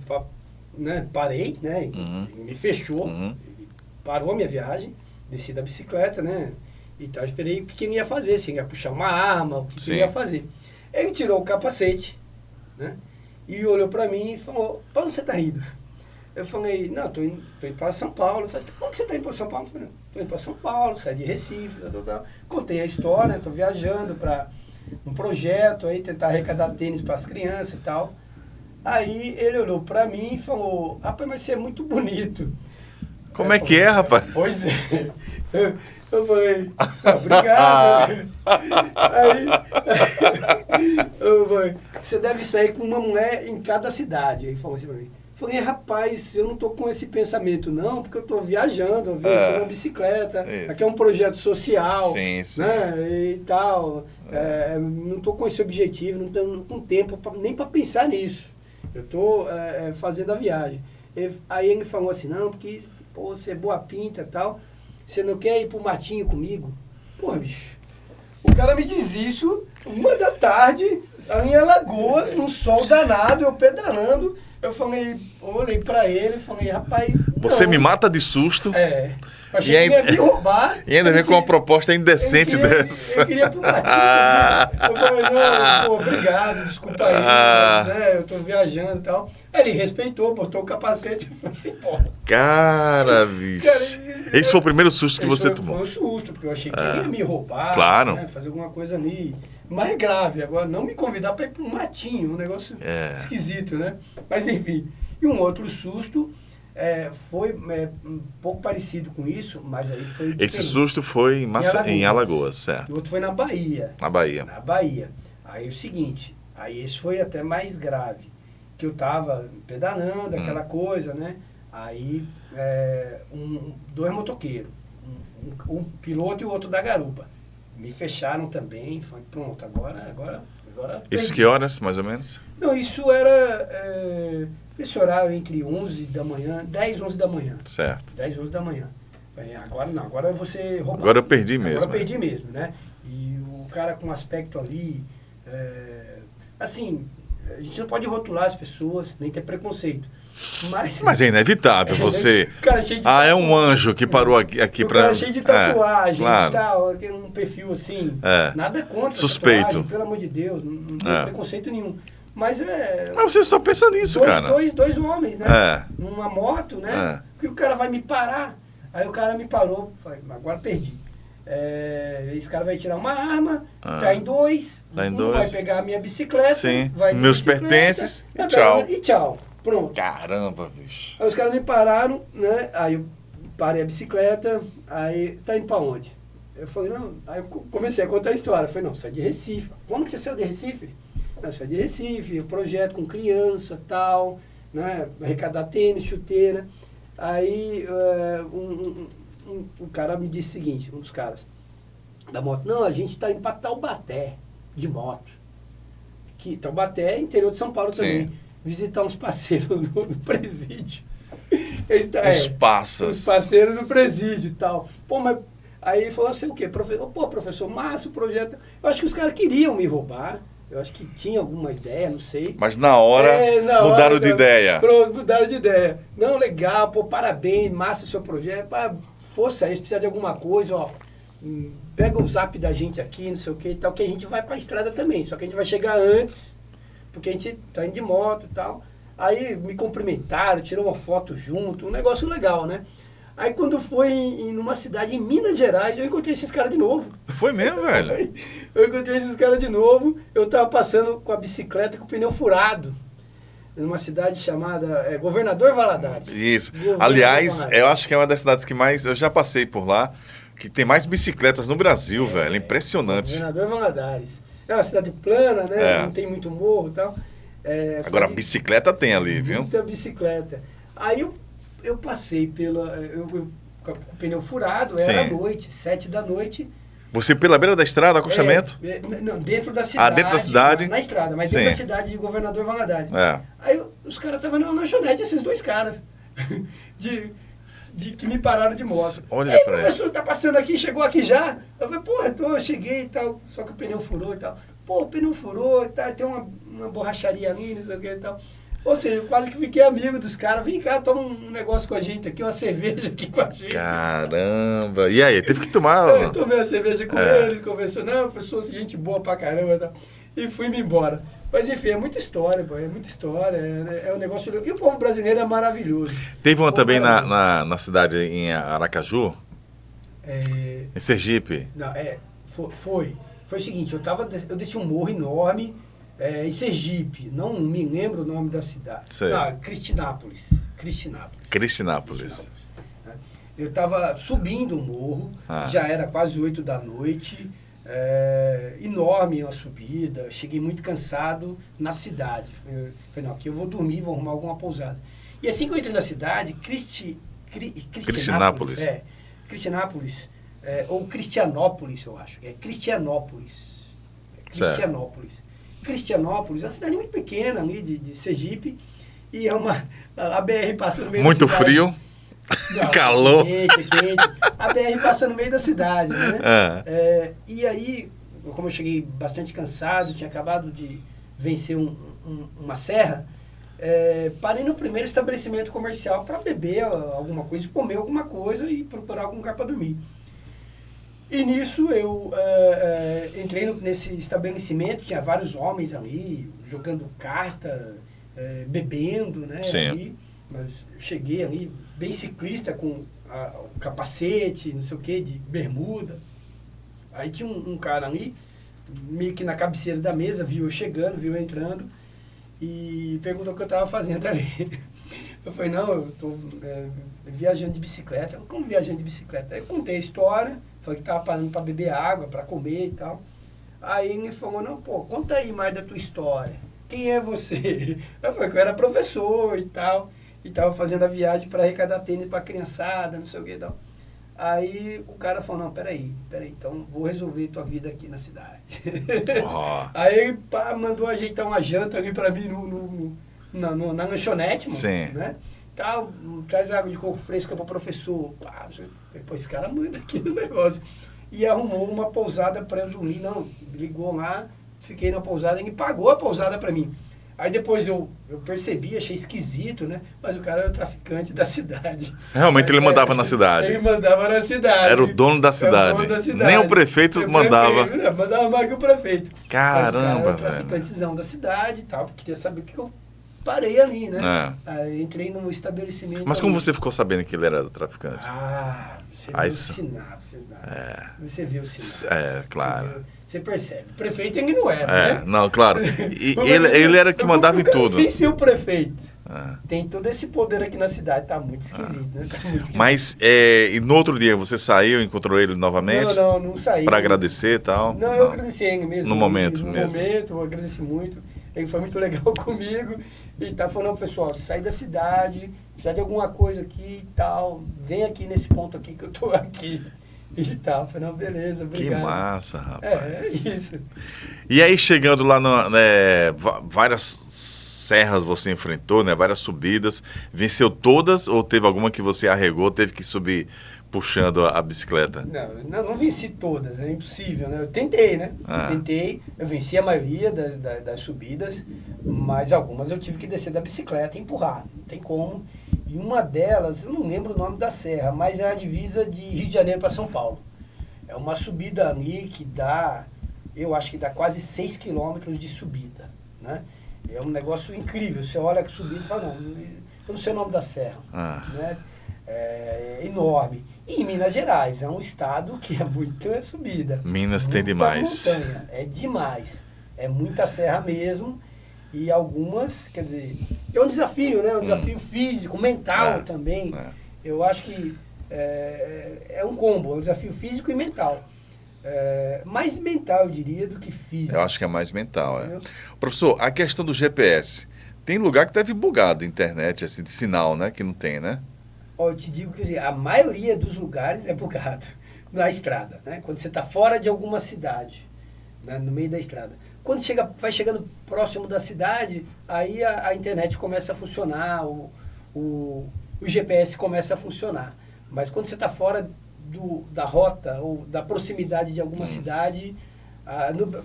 Speaker 2: né, parei, né, me fechou, parou a minha viagem, desci da bicicleta, né, e tal, esperei o que ele ia fazer, se ele ia puxar uma arma, o que ele ia fazer. Ele tirou o capacete, né, e olhou pra mim e falou, pra onde você tá indo? Eu falei, não, tô indo para São Paulo. Eu falei, como que você tá indo para São Paulo? Eu falei, tô indo para São Paulo, saí de Recife, tal. Contei a história, tô viajando para um projeto aí, tentar arrecadar tênis para as crianças e tal. Aí ele olhou para mim e falou, rapaz, mas você é muito bonito.
Speaker 3: Como é que é, rapaz?
Speaker 2: Pois é. Eu falei, obrigado. Aí, eu falei, você deve sair com uma mulher em cada cidade. Aí ele falou assim pra mim. Falei, rapaz, eu não tô com esse pensamento não, porque eu tô viajando, eu venho com uma bicicleta, aqui é um projeto social, né, e tal, não tô com esse objetivo, não tenho com tempo nem para pensar nisso, eu tô fazendo a viagem. Aí ele falou assim, não, porque pô, você é boa pinta e tal, você não quer ir pro matinho comigo? Pô, bicho, o cara me diz isso, 1 da tarde, em Alagoas, um sol danado, eu pedalando. Eu falei, olhei pra ele e falei, rapaz...
Speaker 3: Você me mata de susto.
Speaker 2: Achei que ele ia me roubar.
Speaker 3: E ainda vem com uma proposta indecente dessa.
Speaker 2: Eu queria pro matinho. Eu falei, não, pô, obrigado, desculpa aí, mas, né, eu tô viajando e tal. Aí ele respeitou, botou o capacete e foi-se embora.
Speaker 3: Cara, bicho. Esse foi o primeiro susto que você tomou.
Speaker 2: Foi um susto, porque eu achei que ele ia me roubar.
Speaker 3: Claro.
Speaker 2: Né, fazer alguma coisa ali mais grave. Agora, não me convidar para ir para um matinho, um negócio esquisito, né? Mas, enfim. E um outro susto foi um pouco parecido com isso, mas aí foi...
Speaker 3: Esse susto foi em Alagoas, certo?
Speaker 2: O outro foi na Bahia.
Speaker 3: Na Bahia.
Speaker 2: Na Bahia. Aí é o seguinte, aí esse foi até mais grave, que eu tava pedalando, aquela coisa, né? Aí, 2 motoqueiros, um piloto e o outro da garupa. Me fecharam também, foi pronto, agora...
Speaker 3: Isso que horas, mais ou menos?
Speaker 2: Não, isso era esse horário entre 11 da manhã, 10, 11 da manhã.
Speaker 3: Certo.
Speaker 2: 10, 11 da manhã. Agora não, agora você roubou.
Speaker 3: Agora eu perdi mesmo.
Speaker 2: Agora eu perdi mesmo, né? E o cara com um aspecto ali, assim, a gente não pode rotular as pessoas, nem ter preconceito. Mas é
Speaker 3: inevitável você...
Speaker 2: Cara cheio de
Speaker 3: é um anjo que parou aqui para...
Speaker 2: cara cheio de tatuagem
Speaker 3: claro.
Speaker 2: E tal, um perfil assim, nada contra
Speaker 3: suspeito.
Speaker 2: Tatuagem, pelo amor de Deus, não tem preconceito nenhum. Mas
Speaker 3: Mas você só pensa nisso, cara.
Speaker 2: Dois homens, né? Numa moto, né? Porque o cara vai me parar. Aí o cara me parou, falei, agora perdi. Esse cara vai tirar uma arma, tá em dois, vai pegar a minha bicicleta, vai
Speaker 3: meus pertences e tchau.
Speaker 2: E tchau. Pronto.
Speaker 3: Caramba, bicho.
Speaker 2: Aí os caras me pararam, né? Aí eu parei a bicicleta, aí tá indo pra onde? Eu falei, não, aí eu comecei a contar a história. Eu falei, não, você é de Recife. Como que você saiu de Recife? Não, você é de Recife, projeto com criança, tal, né? Arrecadar tênis, chuteira. Aí o cara me disse o seguinte, um dos caras da moto, não, a gente tá indo pra Taubaté, de moto. Que Taubaté é interior de São Paulo também. Visitar uns parceiros do presídio.
Speaker 3: Os passas.
Speaker 2: Os parceiros do presídio e tal. Pô, mas aí ele falou assim, o quê? Professor, massa o projeto. Eu acho que os caras queriam me roubar. Eu acho que tinha alguma ideia, não sei.
Speaker 3: Mas na hora mudaram de ideia.
Speaker 2: Pronto, mudaram de ideia. Não, legal, pô, parabéns, massa o seu projeto. Força aí, se precisar de alguma coisa, ó. Pega o zap da gente aqui, não sei o que e tal, que a gente vai pra estrada também. Só que a gente vai chegar antes, porque a gente tá indo de moto e tal. Aí me cumprimentaram, tirou uma foto junto, um negócio legal, né? Aí quando foi numa cidade em Minas Gerais, eu encontrei esses caras de novo.
Speaker 3: Foi mesmo, velho?
Speaker 2: Eu encontrei esses caras de novo, eu tava passando com a bicicleta com o pneu furado. Numa cidade chamada Governador Valadares.
Speaker 3: Isso. Aliás, eu acho que é uma das cidades que mais... Eu já passei por lá, que tem mais bicicletas no Brasil, velho. Impressionante.
Speaker 2: Governador Valadares. É uma cidade plana, né? Não tem muito morro e tal.
Speaker 3: Agora, a bicicleta tem ali, viu?
Speaker 2: Muita bicicleta. Aí eu passei com o pneu furado, era à noite, 7 da noite.
Speaker 3: Você pela beira da estrada, acostamento?
Speaker 2: Não, dentro da cidade.
Speaker 3: Dentro da cidade?
Speaker 2: Na estrada, mas dentro da cidade de Governador Valadares. Aí os caras estavam na lanchonete, esses dois caras, que me pararam de moto.
Speaker 3: Olha pra ele.
Speaker 2: O professor tá passando aqui, chegou aqui já? Eu falei, porra, eu cheguei e tal, só que o pneu furou e tal. pô, o pneu furou, tá, tem uma borracharia ali, não sei o que e tal. Ou seja, eu quase que fiquei amigo dos caras. Vem cá, toma um negócio com a gente aqui, uma cerveja aqui com a gente.
Speaker 3: Caramba! E aí, teve que tomar...
Speaker 2: Eu tomei a cerveja com eles, conversou, não, professor, gente boa pra caramba e tal. E fui-me embora. Mas enfim, é muita história, pô, é muita história, é um negócio... E o povo brasileiro é maravilhoso.
Speaker 3: Teve uma também na cidade, em Aracaju? Em Sergipe?
Speaker 2: Não, foi o seguinte, eu desci um morro enorme em Sergipe, não me lembro o nome da cidade. Cristinápolis. Né? Eu estava subindo o morro, já era quase 8 da noite, enorme a subida, cheguei muito cansado na cidade. Eu falei, não, aqui eu vou dormir, vou arrumar alguma pousada. E assim que eu entrei na cidade, Cristinápolis, ou Cristianópolis, eu acho. Cristianópolis. Cristianópolis é uma cidade muito pequena ali de Sergipe, e a BR passa no meio
Speaker 3: muito
Speaker 2: da cidade.
Speaker 3: Frio,
Speaker 2: não,
Speaker 3: calor.
Speaker 2: Quente. A BR passa no meio da cidade, né? E aí, como eu cheguei bastante cansado, tinha acabado de vencer uma serra, parei no primeiro estabelecimento comercial para beber alguma coisa, comer alguma coisa e procurar algum lugar para dormir. E nisso eu entrei nesse estabelecimento, tinha vários homens ali, jogando carta, bebendo, né?
Speaker 3: Sim.
Speaker 2: Ali, mas eu cheguei ali, bem ciclista, com o capacete, não sei o que, de bermuda. Aí tinha um cara ali, meio que na cabeceira da mesa, viu eu chegando, viu eu entrando, e perguntou o que eu estava fazendo ali. Eu falei, não, eu estou viajando de bicicleta. Como viajando de bicicleta? Aí eu contei a história, falei que estava parando para beber água, para comer e tal. Aí ele falou, não, pô, conta aí mais da tua história. Quem é você? Eu falei que eu era professor e tal, e estava fazendo a viagem para arrecadar tênis para a criançada, não sei o que e tal. Aí o cara falou, não, peraí, então vou resolver tua vida aqui na cidade. Aí ele mandou ajeitar uma janta ali para mim na lanchonete, né? Tal, traz água de coco fresca para o professor. Depois esse cara manda aqui no negócio. E arrumou uma pousada para eu dormir. Não, ligou lá, fiquei na pousada, ele pagou a pousada para mim. Aí depois eu percebi, achei esquisito, né? Mas o cara era o traficante da cidade.
Speaker 3: Realmente ele mandava na cidade.
Speaker 2: Ele mandava na cidade.
Speaker 3: Era o dono da cidade. Nem o prefeito mandava.
Speaker 2: Mandava mais que o prefeito.
Speaker 3: Caramba,
Speaker 2: velho. O traficantezão da cidade e tal, porque queria saber o que eu parei ali, né? Aí entrei num estabelecimento.
Speaker 3: Mas como você ficou sabendo que ele era traficante?
Speaker 2: Você viu o sinal.
Speaker 3: Claro.
Speaker 2: Você percebe. O prefeito ele não era, né?
Speaker 3: Não, claro. E ele era que mandava em tudo.
Speaker 2: Sem ser o prefeito. Tem todo esse poder aqui na cidade. Tá muito esquisito, né? Tá muito esquisito.
Speaker 3: Mas, e no outro dia você saiu, encontrou ele novamente?
Speaker 2: Não saí.
Speaker 3: Para agradecer e tal?
Speaker 2: Não, eu agradeci ele mesmo.
Speaker 3: No momento mesmo.
Speaker 2: Eu agradeci muito. Ele foi muito legal comigo. E tá falando, pessoal, sai da cidade, precisa de alguma coisa aqui e tal. Vem aqui nesse ponto aqui que eu tô aqui. E tal. Falei, não, beleza, obrigado.
Speaker 3: Que massa, rapaz.
Speaker 2: É isso.
Speaker 3: E aí, chegando lá, várias serras você enfrentou, né? Várias subidas. Venceu todas ou teve alguma que você arregou, teve que subir puxando a bicicleta?
Speaker 2: Não venci todas, é impossível, né? Eu tentei, né? Eu venci a maioria das subidas, mas algumas eu tive que descer da bicicleta e empurrar, não tem como. E uma delas, eu não lembro o nome da serra, mas é a divisa de Rio de Janeiro para São Paulo. É uma subida ali que eu acho que dá quase 6 quilômetros de subida, né? É um negócio incrível, você olha que subida e fala, não, eu não sei o nome da serra, né? É enorme. E em Minas Gerais, é um estado que é muita subida.
Speaker 3: Minas tem demais.
Speaker 2: Montanha, é demais. É muita serra mesmo. E algumas, quer dizer, é um desafio, né? Um desafio físico, mental também. Eu acho que é um combo, é um desafio físico e mental. Mais mental, eu diria, do que físico.
Speaker 3: Eu acho que é mais mental, Professor, a questão do GPS. Tem lugar que deve bugar da internet, assim, de sinal, né? Que não tem, né?
Speaker 2: Eu te digo que a maioria dos lugares é bugado na estrada, né? Quando você está fora de alguma cidade, né? No meio da estrada. Quando vai chegando próximo da cidade, aí a internet começa a funcionar, o GPS começa a funcionar. Mas quando você está fora da rota ou da proximidade de alguma cidade,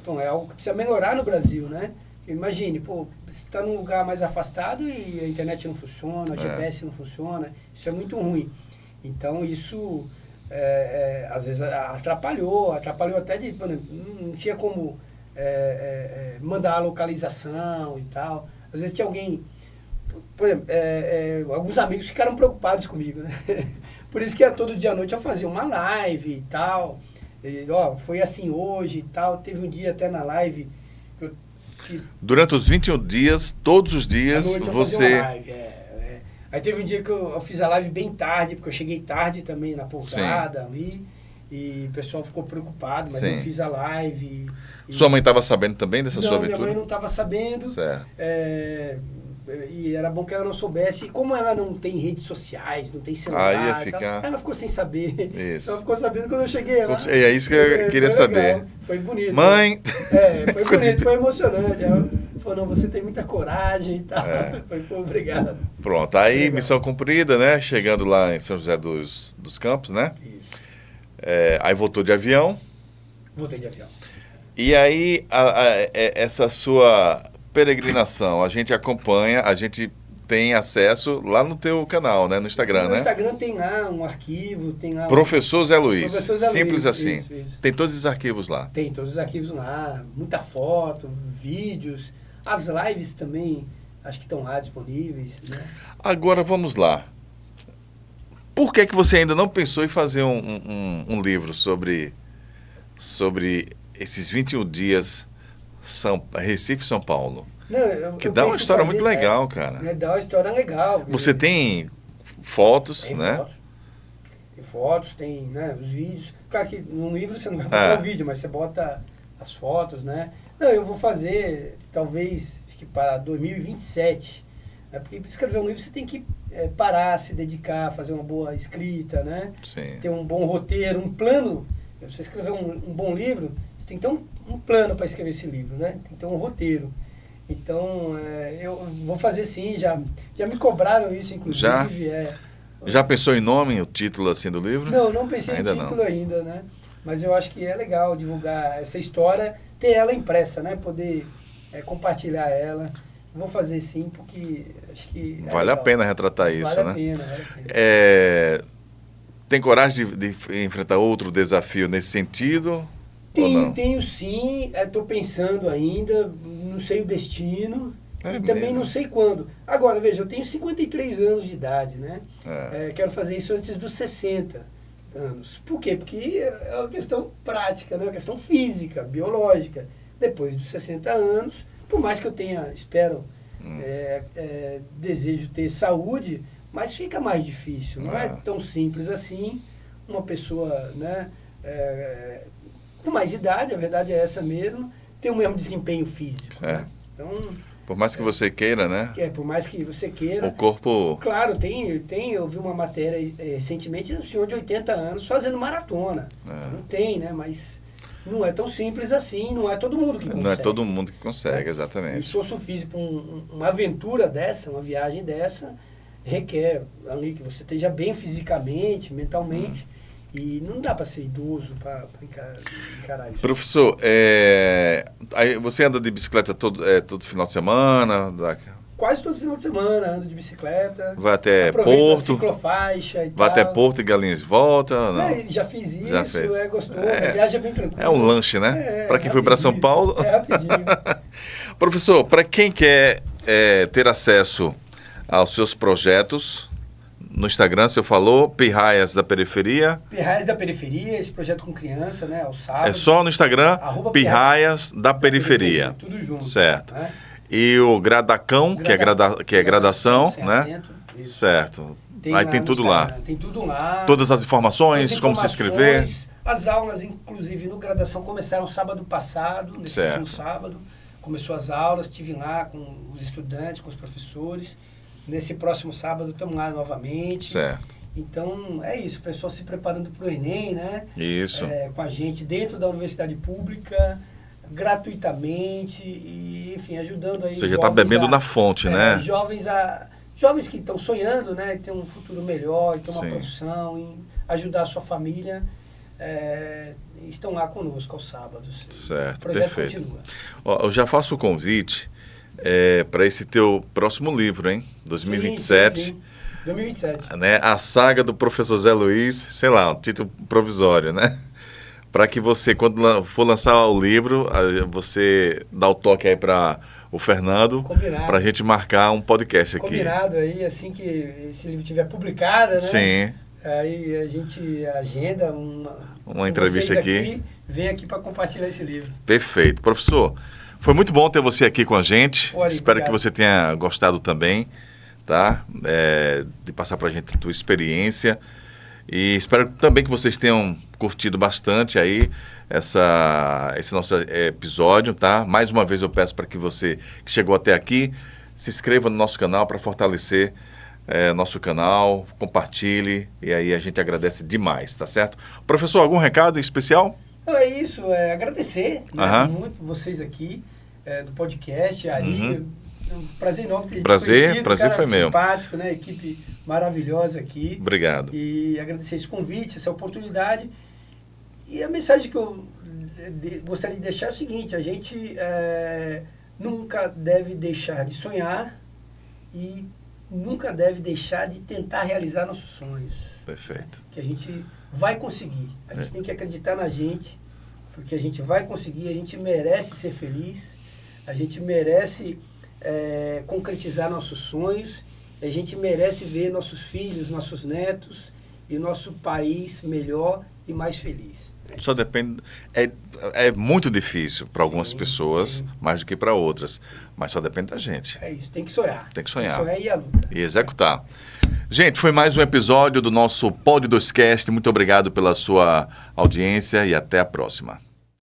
Speaker 2: Bom, é algo que precisa melhorar no Brasil, né? Imagine, pô, você está num lugar mais afastado e a internet não funciona, a GPS não funciona, isso é muito ruim. Então, isso, às vezes, atrapalhou até de, por exemplo, não tinha como mandar a localização e tal. Às vezes tinha alguém, por exemplo, alguns amigos ficaram preocupados comigo, né? Por isso que todo dia à noite eu fazia uma live e tal. E, foi assim hoje e tal. Teve um dia até na live
Speaker 3: durante os 21 dias, todos os dias, você...
Speaker 2: Live, Aí teve um dia que eu fiz a live bem tarde, porque eu cheguei tarde também na pousada ali, e o pessoal ficou preocupado, mas eu fiz a live.
Speaker 3: Sua mãe estava sabendo também dessa sua aventura?
Speaker 2: Minha mãe não estava sabendo.
Speaker 3: Certo.
Speaker 2: E era bom que ela não soubesse. E como ela não tem redes sociais, não tem celular,
Speaker 3: ia ficar...
Speaker 2: ela ficou sem saber.
Speaker 3: Isso.
Speaker 2: Ela ficou sabendo quando eu cheguei lá.
Speaker 3: É isso que eu queria saber.
Speaker 2: Legal. Foi bonito.
Speaker 3: Mãe!
Speaker 2: Foi bonito, foi emocionante. Ela falou, não, você tem muita coragem e tal. Foi obrigado.
Speaker 3: Pronto, aí missão cumprida, né? Chegando lá em São José dos Campos, né?
Speaker 2: Isso.
Speaker 3: Aí voltou de avião.
Speaker 2: Voltei de avião.
Speaker 3: E aí, essa sua peregrinação, a gente acompanha, a gente tem acesso lá no teu canal, né? No Instagram, né?
Speaker 2: No Instagram tem lá um arquivo, tem lá...
Speaker 3: Professor Zé Luiz.
Speaker 2: Professor Zé
Speaker 3: Simples
Speaker 2: Luiz,
Speaker 3: assim.
Speaker 2: Isso.
Speaker 3: Tem todos os arquivos lá.
Speaker 2: Tem todos os arquivos lá, muita foto, vídeos. As lives também, acho que estão lá disponíveis, né?
Speaker 3: Agora, vamos lá. Por que você ainda não pensou em fazer um livro sobre esses 21 dias Recife, São Paulo?
Speaker 2: Não,
Speaker 3: que dá uma história muito legal, cara.
Speaker 2: Dá uma história legal.
Speaker 3: Você tem fotos,
Speaker 2: tem
Speaker 3: né?
Speaker 2: Fotos. Tem fotos, tem, né, os vídeos. Claro que num livro você não vai botar o vídeo, mas você bota as fotos, né? Não, eu vou fazer, talvez, acho que para 2027. Né? Porque para escrever um livro você tem que parar, se dedicar, fazer uma boa escrita, né?
Speaker 3: Sim.
Speaker 2: Ter um bom roteiro, um plano. Você escrever um bom livro, você tem que ter um plano para escrever esse livro, né? Tem que ter um roteiro. Então, eu vou fazer sim, já me cobraram isso, inclusive.
Speaker 3: Já pensou em nome, o título assim do livro?
Speaker 2: Não pensei em título ainda, né? Mas eu acho que é legal divulgar essa história, ter ela impressa, né? Poder compartilhar ela. Vou fazer sim, porque acho que...
Speaker 3: Vale a pena retratar isso, né?
Speaker 2: Vale a pena.
Speaker 3: Tem coragem de enfrentar outro desafio nesse sentido?
Speaker 2: Tenho sim, estou pensando ainda, não sei o destino, e também não sei quando. Agora, veja, eu tenho 53 anos de idade, né? Quero fazer isso antes dos 60 anos. Por quê? Porque é uma questão prática, né? Uma questão física, biológica. Depois dos 60 anos, por mais que eu tenha, espero, desejo ter saúde, mas fica mais difícil. Não é tão simples assim. Uma pessoa, né, com mais idade, a verdade é essa mesmo, tem o mesmo desempenho físico. Né? Então,
Speaker 3: por mais que você queira, né?
Speaker 2: Por mais que você queira.
Speaker 3: O corpo...
Speaker 2: Claro, eu vi uma matéria recentemente, um senhor de 80 anos fazendo maratona. Não tem, né? Mas não é tão simples assim, não é todo mundo que consegue.
Speaker 3: Não é todo mundo que consegue, exatamente.
Speaker 2: O esforço físico, uma aventura dessa, uma viagem dessa, requer ali que você esteja bem fisicamente, mentalmente. E não dá para ser idoso para encarar isso.
Speaker 3: Professor, aí você anda de bicicleta todo final de semana?
Speaker 2: Quase todo final de semana, ando de bicicleta.
Speaker 3: Vai até Porto?
Speaker 2: Ciclofaixa e
Speaker 3: vai
Speaker 2: tal.
Speaker 3: até Porto e Galinhas de volta? Não?
Speaker 2: Já fiz isso,
Speaker 3: já fez.
Speaker 2: É gostoso, a viagem é bem tranquila.
Speaker 3: É um lanche, né? Para quem foi para São Paulo.
Speaker 2: É rapidinho.
Speaker 3: Professor, para quem quer ter acesso aos seus projetos... No Instagram, você falou, Pirraias da Periferia.
Speaker 2: Pirraias da Periferia, esse projeto com criança, né? Aos sábados.
Speaker 3: É só no Instagram, Pirraias da Periferia.
Speaker 2: Tudo junto.
Speaker 3: Certo.
Speaker 2: Né?
Speaker 3: E o Gradacão, que é gradação, né?
Speaker 2: Acento,
Speaker 3: certo. Aí tem tudo lá.
Speaker 2: Tem tudo lá.
Speaker 3: Todas as informações, como se inscrever.
Speaker 2: As aulas, inclusive, no Gradação, começaram sábado passado, nesse último sábado. Começou as aulas, estive lá com os estudantes, com os professores. Nesse próximo sábado estamos lá novamente.
Speaker 3: Certo.
Speaker 2: Então, é isso. O pessoal se preparando para o Enem, né?
Speaker 3: Isso.
Speaker 2: Com a gente dentro da universidade pública, gratuitamente, e, enfim, ajudando aí.
Speaker 3: Você já está bebendo na fonte, né?
Speaker 2: Jovens que estão sonhando, né? Ter um futuro melhor, ter uma profissão, em ajudar a sua família. estão lá conosco aos sábados.
Speaker 3: Certo,
Speaker 2: o projeto
Speaker 3: perfeito.
Speaker 2: continua.
Speaker 3: Ó, eu já faço o convite para esse teu próximo livro, hein? 2027.
Speaker 2: Sim. 2027.
Speaker 3: Né? A saga do professor Zé Luiz, sei lá, um título provisório, né? Para que você, quando for lançar o livro, você dá o toque aí para o Fernando, para a gente marcar um podcast aqui.
Speaker 2: Combinado aí, assim que esse livro estiver publicado, né?
Speaker 3: Sim.
Speaker 2: Aí a gente agenda
Speaker 3: uma entrevista aqui.
Speaker 2: Vem aqui para compartilhar esse livro.
Speaker 3: Perfeito. Professor, foi muito bom ter você aqui com a gente.
Speaker 2: Olha,
Speaker 3: Espero
Speaker 2: obrigado.
Speaker 3: que você tenha gostado também, tá? De passar para a gente a tua experiência. E espero também que vocês tenham curtido bastante aí esse nosso episódio, tá? Mais uma vez eu peço para que você que chegou até aqui, se inscreva no nosso canal para fortalecer nosso canal, compartilhe, e aí a gente agradece demais, tá certo? Professor, algum recado especial?
Speaker 2: Não, é isso, agradecer muito vocês aqui do podcast, Ari, é um prazer enorme ter
Speaker 3: prazer foi meu.
Speaker 2: Simpático, né? Equipe maravilhosa aqui.
Speaker 3: Obrigado.
Speaker 2: E agradecer esse convite, essa oportunidade. E a mensagem que eu gostaria de deixar é o seguinte: a gente nunca deve deixar de sonhar e nunca deve deixar de tentar realizar nossos sonhos.
Speaker 3: Perfeito.
Speaker 2: Que a gente vai conseguir. A gente tem que acreditar na gente, porque a gente vai conseguir, a gente merece ser feliz, a gente merece concretizar nossos sonhos, a gente merece ver nossos filhos, nossos netos e nosso país melhor e mais feliz.
Speaker 3: Só depende. É muito difícil para algumas pessoas, mais do que para outras. Mas só depende da gente.
Speaker 2: É isso, tem que sonhar.
Speaker 3: Tem que sonhar.
Speaker 2: Tem que sonhar e a luta.
Speaker 3: E executar. Gente, foi mais um episódio do nosso Pod 2Cast. Muito obrigado pela sua audiência e até a próxima.